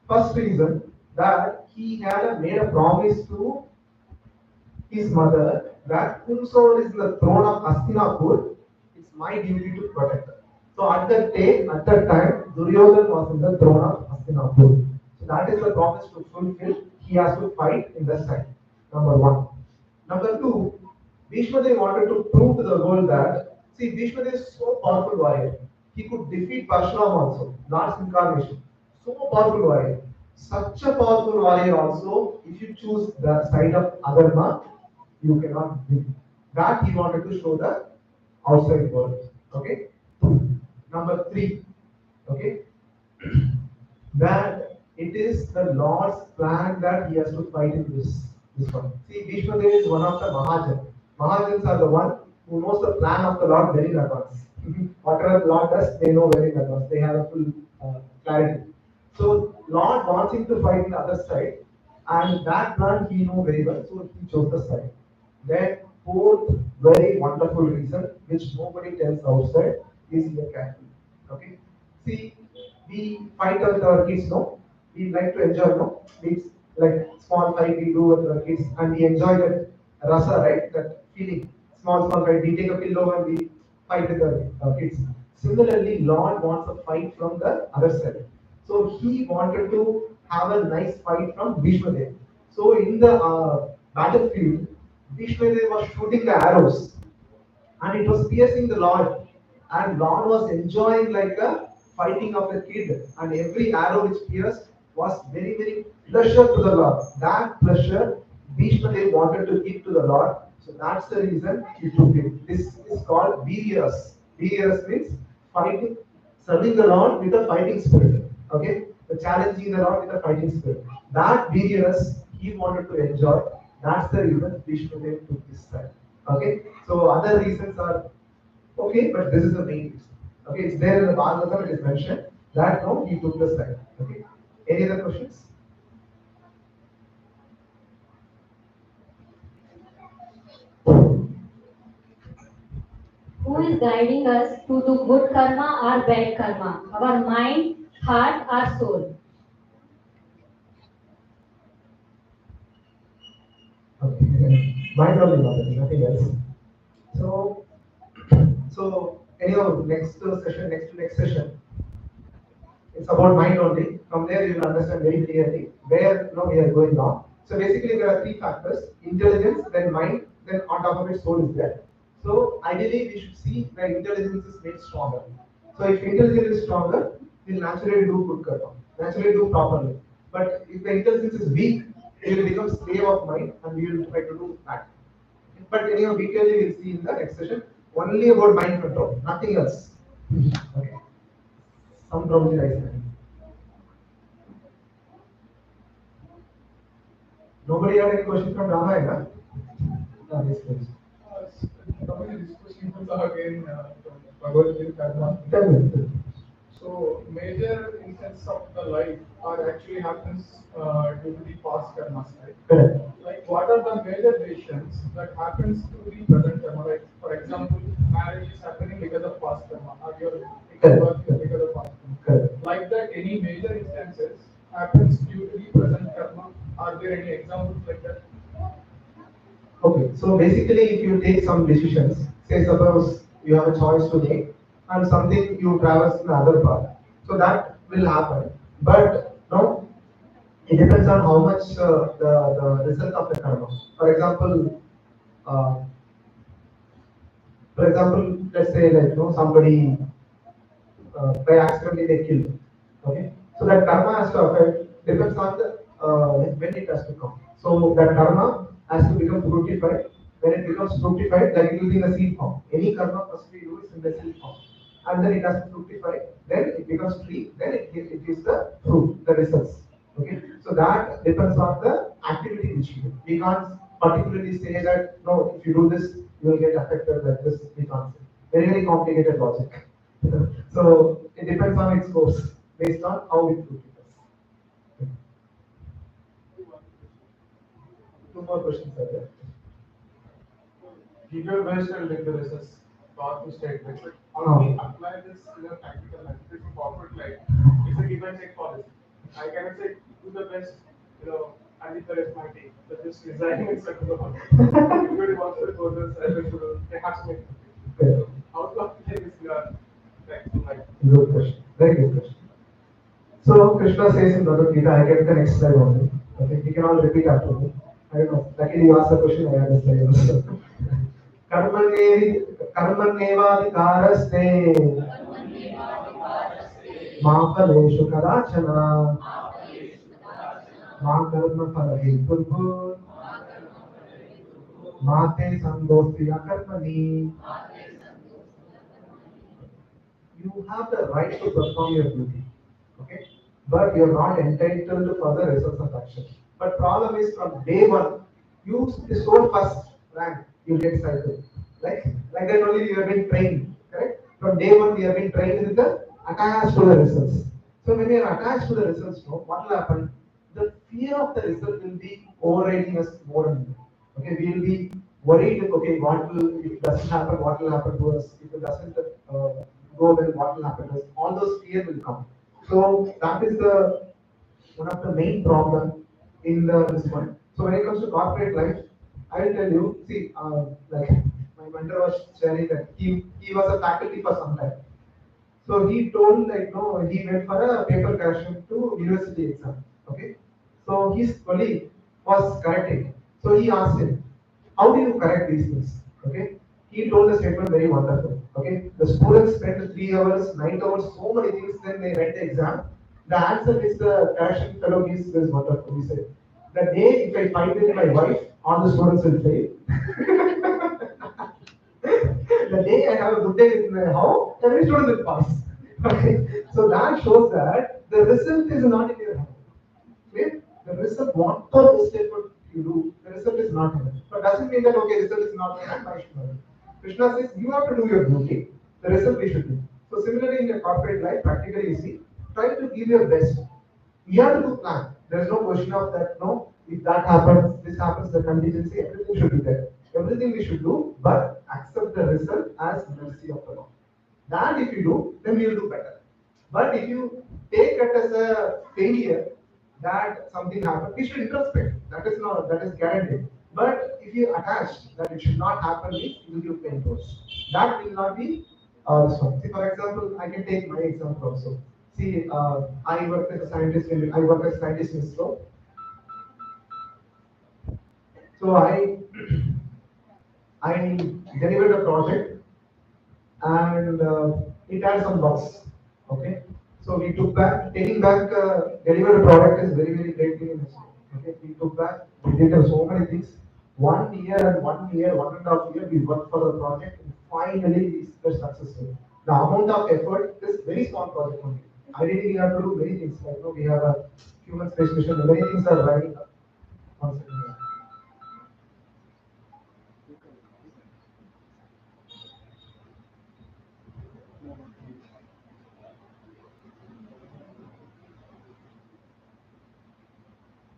First reason that he had made a promise to his mother that whomsoever is in the throne of Hastinapur, it's my duty to protect her. So at that time, Duryodhana was in the throne of Hastinapur. So that is the promise to fulfill. He has to fight in the side. Number one. Number two, Bhishmadev wanted to prove to the world that see Bhishmadev is so powerful warrior. He could defeat Parshuram also, Lord's incarnation. So powerful warrior. Such a powerful warrior also, if you choose the side of Adharma, you cannot win. That he wanted to show the outside world. Okay. Number three. Okay. That it is the Lord's plan that he has to fight in this one. See, Bhishma Dev is one of the Mahajans. Mahajans are the one who knows the plan of the Lord very in advance. Whatever the Lord does, they know very in advance. They have a full clarity. So Lord wants him to fight in the other side, and that plan he knew very well, so he chose the side. Then fourth very wonderful reason, which nobody tells outside, is here carefully. Okay. See, we fight with our kids, no? We like to enjoy, no? It's like small fight we do with our kids, and we enjoy that rasa, right? That feeling. Small fight. We take a pillow and we fight with our kids. Similarly, Lord wants a fight from the other side. So he wanted to have a nice fight from Bhishmadev. So in the battlefield, Bhishmadev was shooting the arrows. and it was piercing the Lord. And Lord was enjoying like a fighting of a kid, and every arrow which pierced was very, very pleasure to the Lord. That pleasure Bhishma Dev wanted to give to the Lord, so that's the reason he took it. This is called Viryaras. Viryaras means fighting, serving the Lord with a fighting spirit. Okay, the challenging the Lord with a fighting spirit. That Viryaras he wanted to enjoy. That's the reason Bhishma Dev took this side. Okay, so other reasons are okay, but this is the main reason. Okay, it's there in the Bhagavatam, it is mentioned that no, he took the side. Okay, any other questions? Who is guiding us to do good karma or bad karma? Our mind, heart, or soul? Okay, mind only knowledge, nothing else. So, so anyhow, next session, it's about mind only. From there, you will understand very clearly where we are going on. So basically, there are three factors: intelligence, then mind, then on top of it, soul is there. So ideally, we should see where intelligence is made stronger. So if intelligence is stronger, we'll naturally do good karma, naturally do properly. But if the intelligence is weak, we will become slave of mind and we will try to do that. But anyhow, detailing we'll see in the next session. Only about mind control, nothing else. Okay. Some problem is nobody had any question from Ramayana? No, yes, please. Coming to this question again from Bhagavad Gita. Tell me. So major instances of the life are actually happens due to the past karmas, right? Correct. Like what are the major decisions that happens to the present karma? Like for example, marriage is happening because of past karma, or your Correct. work is because of past karma. Correct. Like that, any major instances happens due to the present karma. Are there any examples like that? Okay, so basically, if you take some decisions, say suppose you have a choice to make, and something you traverse in the other path, so that will happen. But no, it depends on how much the result of the karma. For example, uh, let's say like somebody by accidentally they kill. Okay, so that karma has to affect depends on the when it has to come. So that karma has to become fructified. When it becomes fructified, like it will be in the seed form. Any karma first we do is in the seed form, and then it has to fructify. Then it becomes tree. Then it gives the fruit, the results. Okay, so that depends on the activity which you do. We can't particularly say that no, if you do this, you will get affected like this. We can't say. Very very complicated logic. So it depends on its course based on how it fructifies. Two more questions are there. Give your best and let the results. Powerful statement. But how do we apply this in a practical life? It's a corporate life. It's a give and take policy. I cannot say do the best, and leave the rest my team. But just resigning and settle the work. Everybody wants to go to the they have to make it. So how to apply this in a practical life? Good question. Very good question. So Krishna says in Bhagavad Gita, I get the next slide only. Okay, you can all repeat after me. I don't know. Luckily you asked the question, I have the slide also. कर्मण्येवाधिकारस्ते मा फलेषु कदाचन मा कर्मफलहेतुर्भूः मा ते सङ्गोऽस्ति अकर्मणि. You have the right to perform your duty, okay? But you're not entitled to further results of action. But problem is from day one, you score first rank, you get cycle. Like that only you have been trained, correct? From day one, we have been trained with the attached to the results. So when we are attached to the results, what will happen? The fear of the result will be overriding us more and more. Okay, we will be worried. Okay, what will if it doesn't happen? What will happen to us? If it doesn't go, then what will happen to us? All those fear will come. So that is the one of the main problem in this one. So when it comes to corporate life, I will tell you. See, like my mentor was sharing that he was a faculty for some time. So he told like no, he went for a paper correction to university exam. Okay. So his colleague was correcting. So he asked him, how do you correct these things? Okay. He told the statement very wonderful. Okay, the students spent 3 hours, 9 hours, so many things. Then they write the exam. The answer is the correction fellow gives is wonderful. He said, the day if I fight with my wife, all the students will fail. The day I have a good day with my home, every student will pass. Okay, so that shows that the result is not in your hand. Okay? The result, whatever the statement you do, the result is not in it. But doesn't mean that okay, result is not in hand, I should not do. Krishna says you have to do your duty. The result we should do. So similarly in your corporate life, practically you see, try to give your best. You have to do plan. There is no question of that. No, if that happens, this happens, the contingency, everything should be there. Everything we should do, but accept the result as mercy of the Lord. That if you do, then we will do better. But if you take it as a failure that something happened, we should introspect. That is not that is guaranteed. But if you attach that it should not happen, means you will give pain force. That will not be this one. See, for example, I can take my example also. See, I work as a scientist in ISRO. So I delivered a project and it had some bugs. Okay, so we took back, taking back delivered product is very very great thing in this. Okay, we took back, we did so many things. 1 year, 1 year, 1.5 year, we worked for the project and finally we were successful. The amount of effort, this very small project only. Ideally, we have to do many things. Like, we have a human space mission, many things are running up. One second.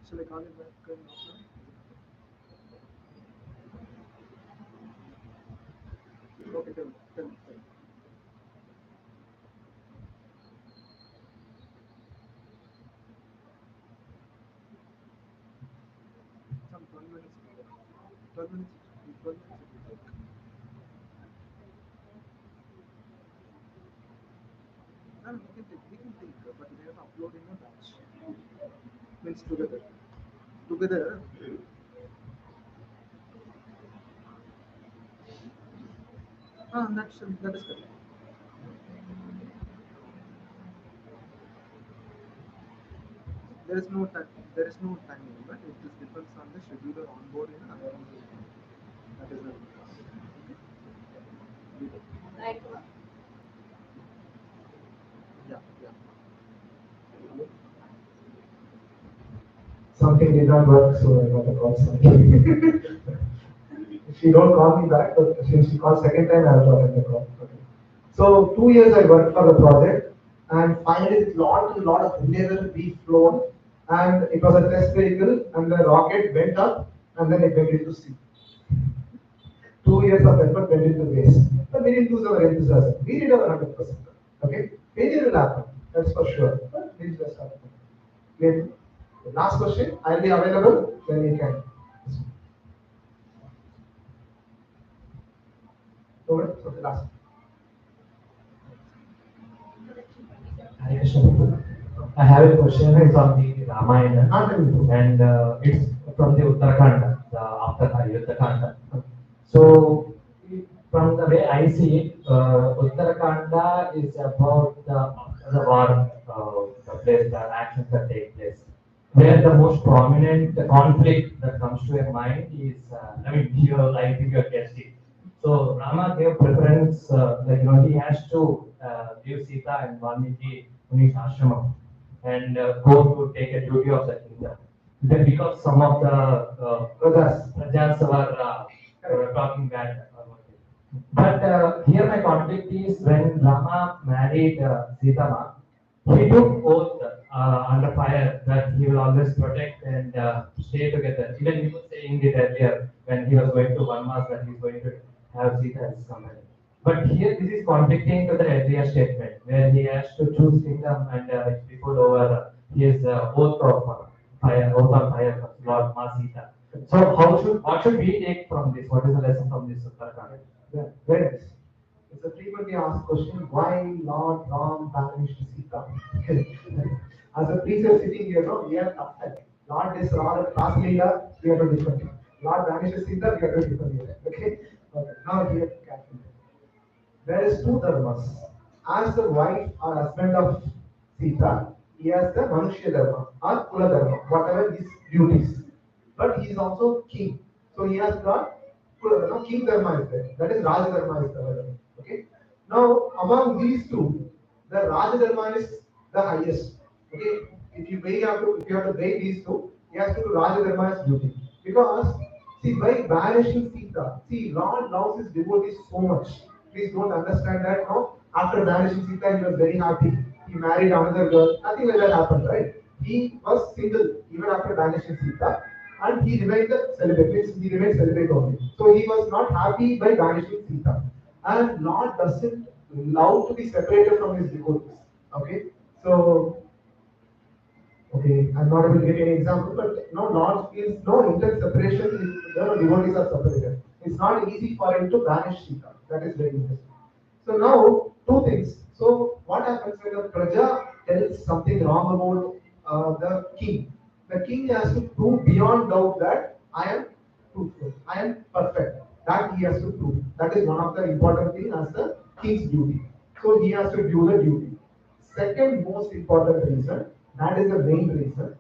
Shall I call it back? Okay, tell me. Some 12 minutes. 12 minutes. 12 minutes. No, we can take, but we have to upload in a batch. Means together. Together. That is correct. There is no time. There is no time limit. It just depends on the scheduler onboarding and that is the Right. yeah. Something did not work, so I got a call. Something. She don't call me back, but since she called second time, I have to attend the call. Okay. So 2 years I worked for the project, and finally with lot of endeavor we flown, and it was a test vehicle, and the rocket went up, and then it went into sea. 2 years of effort went into waste, but we didn't lose our enthusiasm. We did our 100%. Okay, failure will happen, that's for sure. But we just have to. Then, the last question, I'll be available when you can. Over. So the last. Hi, Krishna. I have a question from the Ramayana, and it's from the Uttarakhand, the after Ayodhya Kanda. So, from the way I see it, Uttarakhand is about the war, the place, the actions that take place. Where the most prominent conflict that comes to your mind is, I think you're guessing. So Rama gave preference, he has to leave Sita and Valmiki Muni's ashramam and go to take a duty of the kingdom. Then because some of the Rajas were talking bad about it. But here my conflict is when Rama married Sita, he took oath under fire that he will always protect and stay together. Even he was saying it earlier when he was going to Vanmas that he's going to have Sita as his company. But here this is conflicting to the earlier statement where he has to choose kingdom and people over his oath of oath on fire of Lord Ma Sita. So what should we take from this? What is the lesson from this Uttarakhand? Yeah, very nice. It's a frequently asked question, why Lord Ram banished Sita? As a preacher sitting here, no, we are upset. Lord is Ram Lila, we are to different. Lord banishes Sita, we are to different. Okay? Okay. Now here, there is two dharmas. As the wife or husband of Sita, he has the Manushya Dharma or Kula Dharma, whatever his duties. But he is also king. So he has got king Dharma is there. That is Raja Dharma is there. Okay. Now among these two, the Raja Dharma is the highest. Okay. If you have to weigh these two, he has to do Raja Dharma's duty. Because see by banishing Sita, see Lord loves his devotees so much. Please don't understand that no. After banishing Sita, he was very happy. He married another girl. Nothing like that happened, right? He was single even after banishing Sita, and he remained the celibate. Means he remained celibate only. So he was not happy by banishing Sita. And Lord doesn't love to be separated from his devotees. Okay, so okay, I'm not able to get any example, but no, Lord feels no intense separation if the devotees are separated. It's not easy for him to banish Sita. That is very interesting. So now, two things. So what happens when the Praja tells something wrong about the king? The king has to prove beyond doubt that I am truthful, I am perfect. That he has to prove. That is one of the important things as the king's duty. So he has to do the duty. Second most important reason, that is the main reason.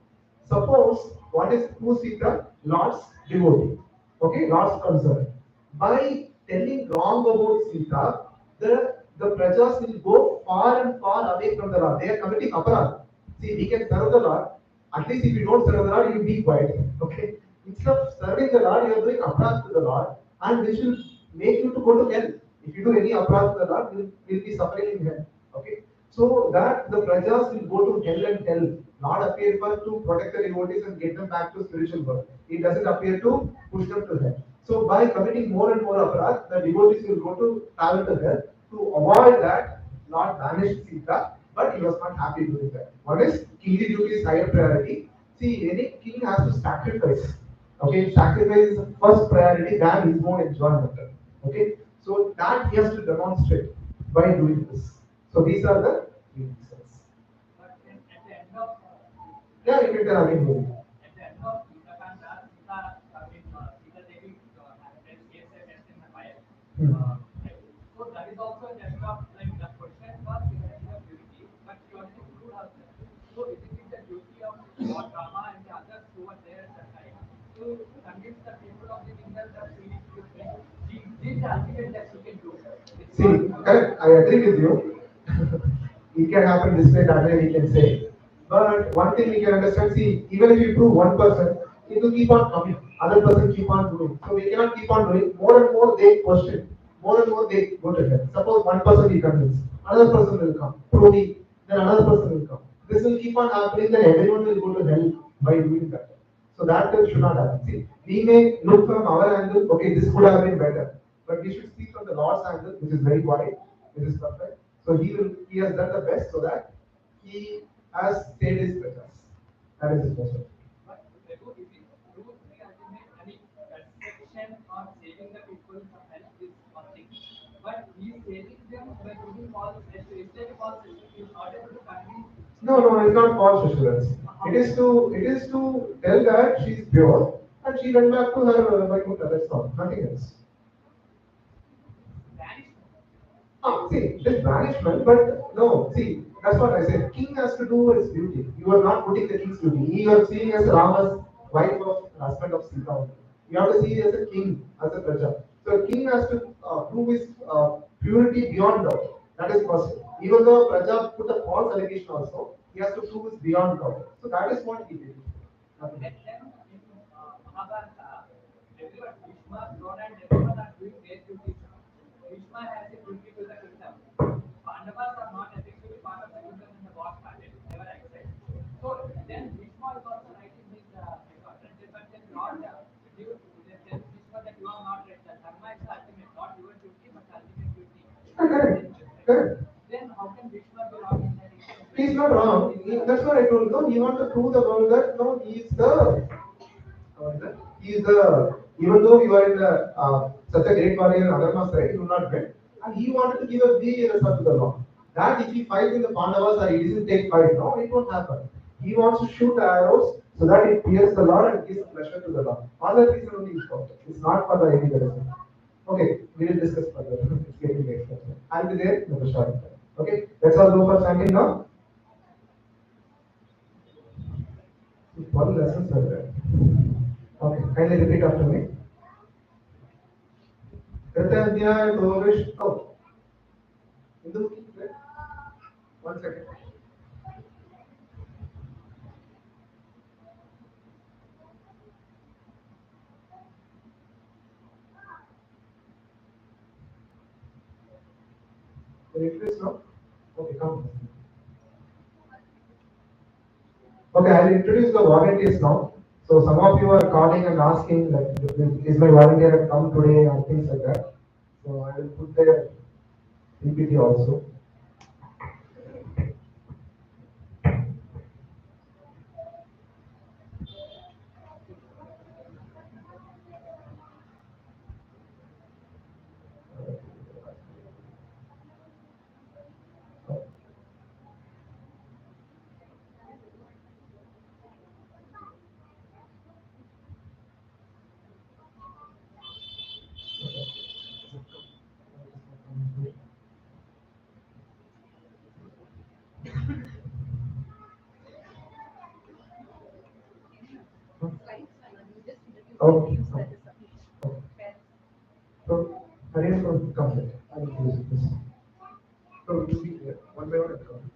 Suppose what is who Sita? Lord's devotee. Okay, Lord's concern. By telling wrong about Sita, the prajas will go far and far away from the Lord. They are committing aparadh. See, we can serve the Lord. At least if you don't serve the Lord, you will be quiet. Okay. Instead of serving the Lord, you are doing aparadh to the Lord, and which will make you to go to hell. If you do any aparadh to the Lord, you will be suffering in hell. Okay. So that the prajas will go to hell and hell. Not appear for to protect the devotees and get them back to spiritual world. It doesn't appear to push them to hell. So by committing more and more aparadh, the devotees will go to travel to hell. To avoid that, Lord banished Sita, but he was not happy doing that. One is kingly duty is higher priority. See, any king has to sacrifice. Okay, sacrifice is the first priority than his own enjoyment. Okay, so that he has to demonstrate by doing this. So these are the three reasons. But then at the end of Yeah, you can tell again. at the end of Uttarakhand, Sita Devi has test in the fire. So that is also a test of like the question was regarding the beauty, but she already proved herself. So it is the duty of Lord Rama and the others who were there at that time to convince the people of the kingdom that she did the ultimate that she can do. It's See, not, correct. I agree with you. It can happen this way, that way we can say. But one thing we can understand, see, even if you prove one person, it will keep on coming. Other person keep on doing. So we cannot keep on doing. More and more they question. More and more they go to hell. Suppose one person we convince, another person will come. Proving, then another person will come. This will keep on happening, then everyone will go to hell by doing that. So that should not happen. See, we may look from our angle, okay, this could have been better. But we should see from the Lord's angle, which is very wide, which is perfect. So he has done the best so that he has saved his preachers. That is his question. but Prabhu, if it proves the ultimate, I mean, perfection or saving the people from hell is one thing. But he is saving them by giving false testimony. Instead of false testimony, he is not able to convince. No, it's not false assurance. It is to tell that she is pure and she went back to her Vaikuntha. That's all. Nothing else. Banishment. See, it is banishment, but no, see, that's what I said. King has to do his duty. You are not putting the king's duty. You are seeing as Rama's wife of husband of Sita only. You have to see as a king, as a Praja. So a king has to prove his purity beyond doubt. That is possible. Even though Praja put a false allegation also, he has to prove his beyond doubt. So that is what he did. And Nothing else. then in Mahabharata, everyone, Bhishma, Drona, and everyone are doing their duties. Bhishma has a duty to the kingdom. Pandavas are not effectively part of the kingdom when the war started. They were exiled. So then Bhishma is also writing his record. But then Lord, you tell Bhishma that you are not right. The dharma is the ultimate, not your duty, but the ultimate duty. Correct. Correct. Then how can Bhishma be wrong in that instance? He's not wrong. That's what I told you. No, he wants to prove the world that no, he is the he is the even though you are in the such a great warrior in Adharma's side, you will not win. And he wanted to give a big result to the law. That if he fights in the Pandavas or he doesn't take fight, no, it won't happen. He wants to shoot the arrows so that it pierces the Lord and gives pleasure to the Lord. All that reason only is for. It's not for the any other reason. Okay, we will discuss further. It's getting late. I'll be there at the starting time. Okay, let's all go for chanting now. What lessons are there? Okay, kindly repeat after me. Kritadhyaya Govish. Oh, Hindu, wait. 1 second. Can you introduce now? Okay, come. Okay, I'll introduce the volunteers now. So some of you are calling and asking like, is my volunteer come today and things like that. So I will put their PPT also. Okay. So, Harish will come. I will use this. So, to be clear, one by one. I'll come.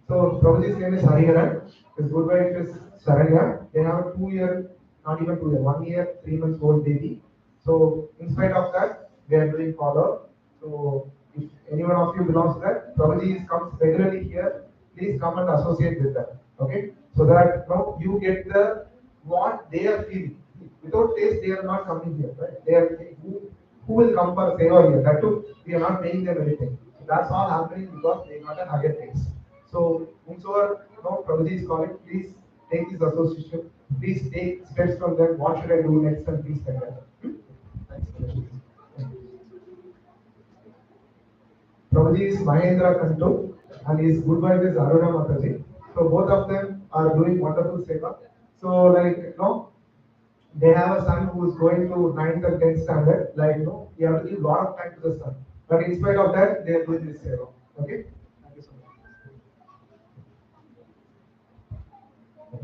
So, Prabhuji's name is Hariharan. His good wife is Saranya. They have a 2 year, not even 2 year, 1 year, 3 months old baby. So, in spite of that, they are doing follow. So, if any one of you belongs to that, Prabhuji comes regularly here. Please come and associate with them. Okay? So that you get the what they are feeling. Without taste, they are not coming here, right? They are who will come for seva here? That too, we are not paying them anything. So that's all happening because they got a higher taste. So whomsoever Prabhuji is calling, please take this association. Please take steps from them. What should I do next and things like that. Thanks for listening. Prabhuji is Mahendra Kanto and his good wife is Aruna Mataji. So both of them are doing wonderful seva. So they have a son who is going to 9th and 10th standard. You have to give a lot of time to the son. But in spite of that, they are doing this seva. Okay? Thank you so much.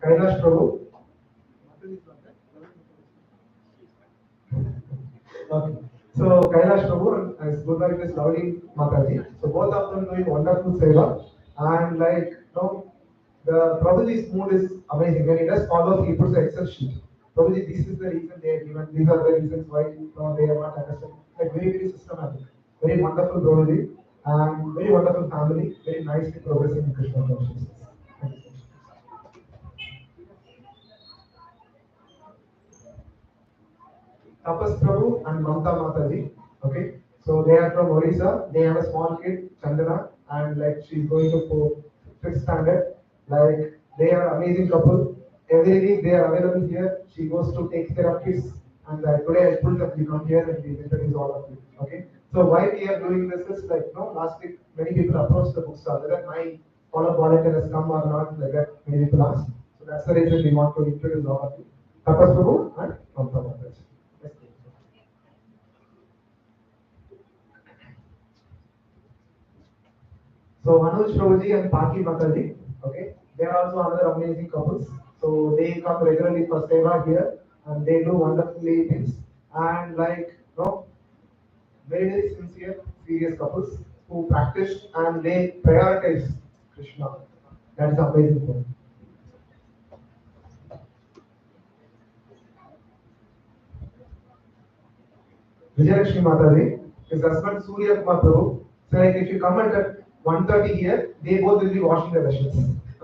Kailash Prabhu. Okay. So Kailash Prabhu and his good wife is Lovely Mataji. So both of them doing wonderful seva. And the Prabhuji's mood is amazing. When he does follow, he puts an Excel sheet. Prabhuji, this is the reason they are given. These are the reasons why they are not understood. Like very, very systematic. Very wonderful Prabhuji. And very wonderful family. Very nicely progressing in Krishna consciousness. Thank you so much. Tapas Prabhu and Mamta Mataji. Okay, so they are from Orissa. They have a small kid, Chandana, and she's going to 5th standard. They are amazing couple. Every week they are available here. She goes to take care of kids. And today I pulled up, you come here and we introduce all of you. Okay, so why we are doing this is last week many people approached the bookstore whether my follow-up volunteer has come or not. Like that, many people asked. So that's the reason we want to introduce all of you. Tapas Prabhu and Mamta Mataji. So Anuj Prabhuji and Paki Mataji, okay, they are also another amazing couples. So they come regularly for seva here and they do wonderfully things and very very sincere, serious couples who practice and they prioritize Krishna. That is amazing thing. Vijayalakshmi Mataji, his husband Surya Kumar Prabhu. So if you come at 1:30 here, they both will be washing the dishes.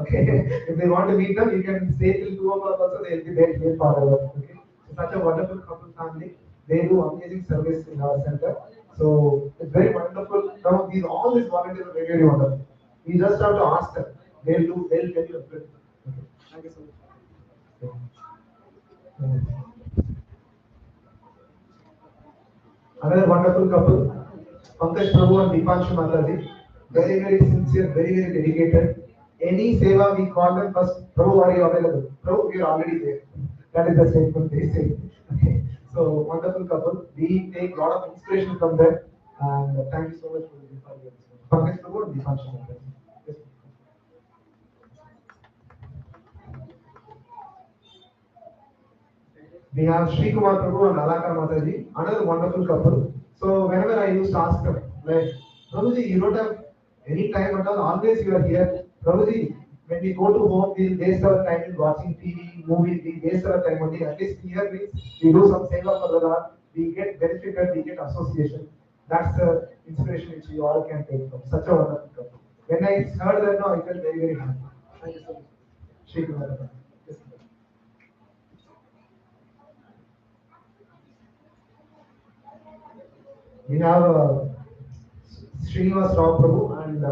Okay. If they want to meet them, you can stay till 2 o'clock also, they will be there here forever. Okay. So such a wonderful couple family. They do amazing service in our center. So it's very wonderful. Now all these volunteers are very, very wonderful. We just have to ask them. They'll tell you everything. Okay. Thank you so much. Another wonderful couple, Pankaj Prabhu and Deepanshu Mataji. Very, very sincere, very, very dedicated. Any seva we call them first, Prabhu, are you available? Prabhu, we are already there. That is the statement they say. Okay. So wonderful couple. We take a lot of inspiration from them And thank you so much for the Deepali episode. Pankaj Prabhu and Deepan Shankar. Yes. We have Sri Kumar Prabhu and Alaka Mataji, another wonderful couple. So whenever I used to ask them, like, Prabhuji, you don't have any time at all, always you are here. Prabhuji, when we go to home, we waste our time in watching TV, movies, we waste our time only. At least here means we do some seva for the Lord, we get benefited, we get association. That's the inspiration which we all can take from. Such a wonderful couple. When I heard that now, I felt very, very happy. Thank you so much. Sri Kumar Prabhu. Yes, sir. We have Srinivas Rao Prabhu and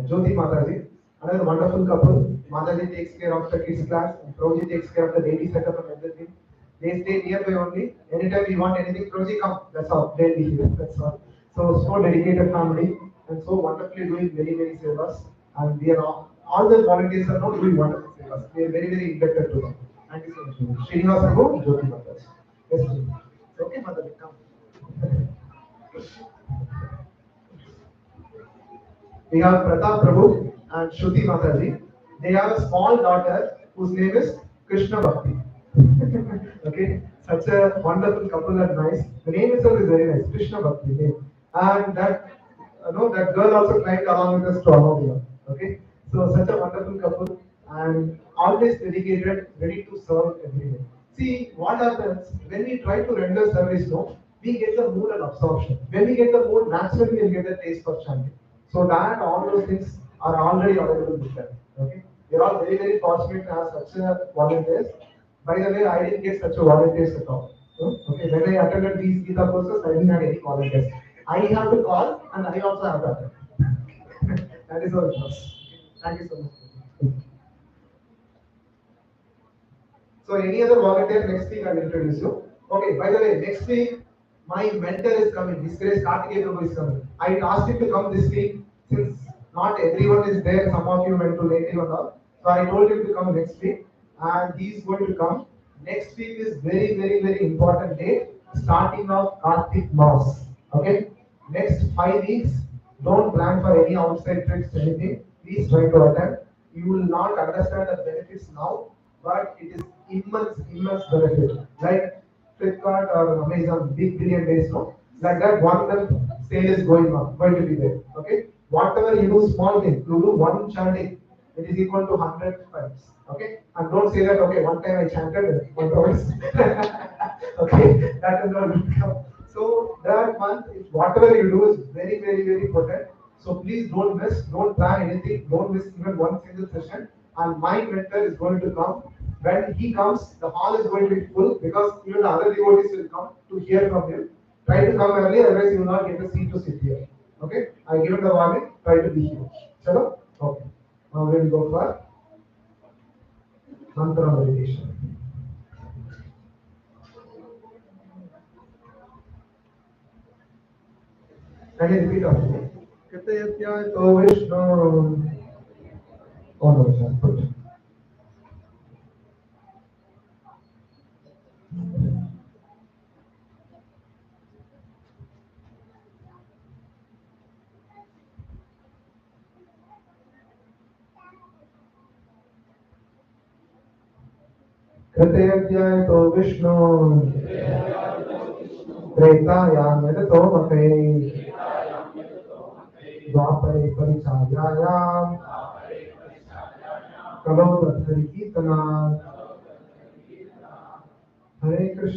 Jyoti Mataji, another wonderful couple. Mataji takes care of the kids class, and Prabhuji takes care of the daily setup and everything. They stay nearby only. Anytime we want anything, Prabhuji come. That's all. They'll be here. That's all. So dedicated family and so wonderfully doing very, very sevas. And we are all the volunteers are not doing wonderful sevas. We are very, very indebted to them. Thank you so much. Srinivas Prabhu, Jyoti Mataji. Yes, please. Okay, Mataji, come. We have Pratap Prabhu and Shruti Mataji. They have a small daughter whose name is Krishna Bhakti. Okay, such a wonderful couple and nice. The name itself is very nice, Krishna Bhakti name. And that that girl also climbed along with us to Amavila. Okay, so such a wonderful couple and always dedicated, ready to serve everyone. See what happens when we try to render service, no, we get the mood and absorption. When we get the mood, naturally we'll get the taste for chanting. So that all those things are already available with them. Okay, we're all very very fortunate to have such a volunteers. By the way, I didn't get such a volunteers at all. Okay, when I attended these Gita courses, I didn't have any volunteers. I have to call and I also have to attend. That is how it was. Thank you so much. So any other volunteer next week I will introduce you. Okay, by the way, next week my mentor is coming. His grace Karthikeya Prabhu is coming. I asked him to come this week since not everyone is there. Some of you went to native and all. So I told him to come next week and he is going to come. Next week is very, very, very important day. Starting of Karthik Mass. Okay? Next 5 weeks, don't plan for any outside trips, anything. Please try to attend. You will not understand the benefits now, but it is immense, immense benefit. Like Flipkart or Amazon, big billion days, no? Like that, 1 month sale is going to be there. Okay? Whatever you do, small thing, you do one chanting, it is equal to 100 times. Okay? And don't say that, okay, one time I chanted, one twice. Okay? That is not become. So that month, whatever you do is very, very, very potent. So please don't miss, don't plan anything, don't miss even one single session. And my mentor is going to come. When he comes, the hall is going to be full because even the other devotees will come to hear from him. Try to come early, otherwise you will not get a seat to sit here. Okay? I give the warning, try to be here. Chalo? Okay. Now we will go for mantra meditation. Can you repeat after me? Kritayatya to Vishnu. Oh no, sir. Good. Kritayatya to Vishnu. Tretayam yadato mate. Dvapare parichayayam. Kalo tathari kitana. Hare Krishna.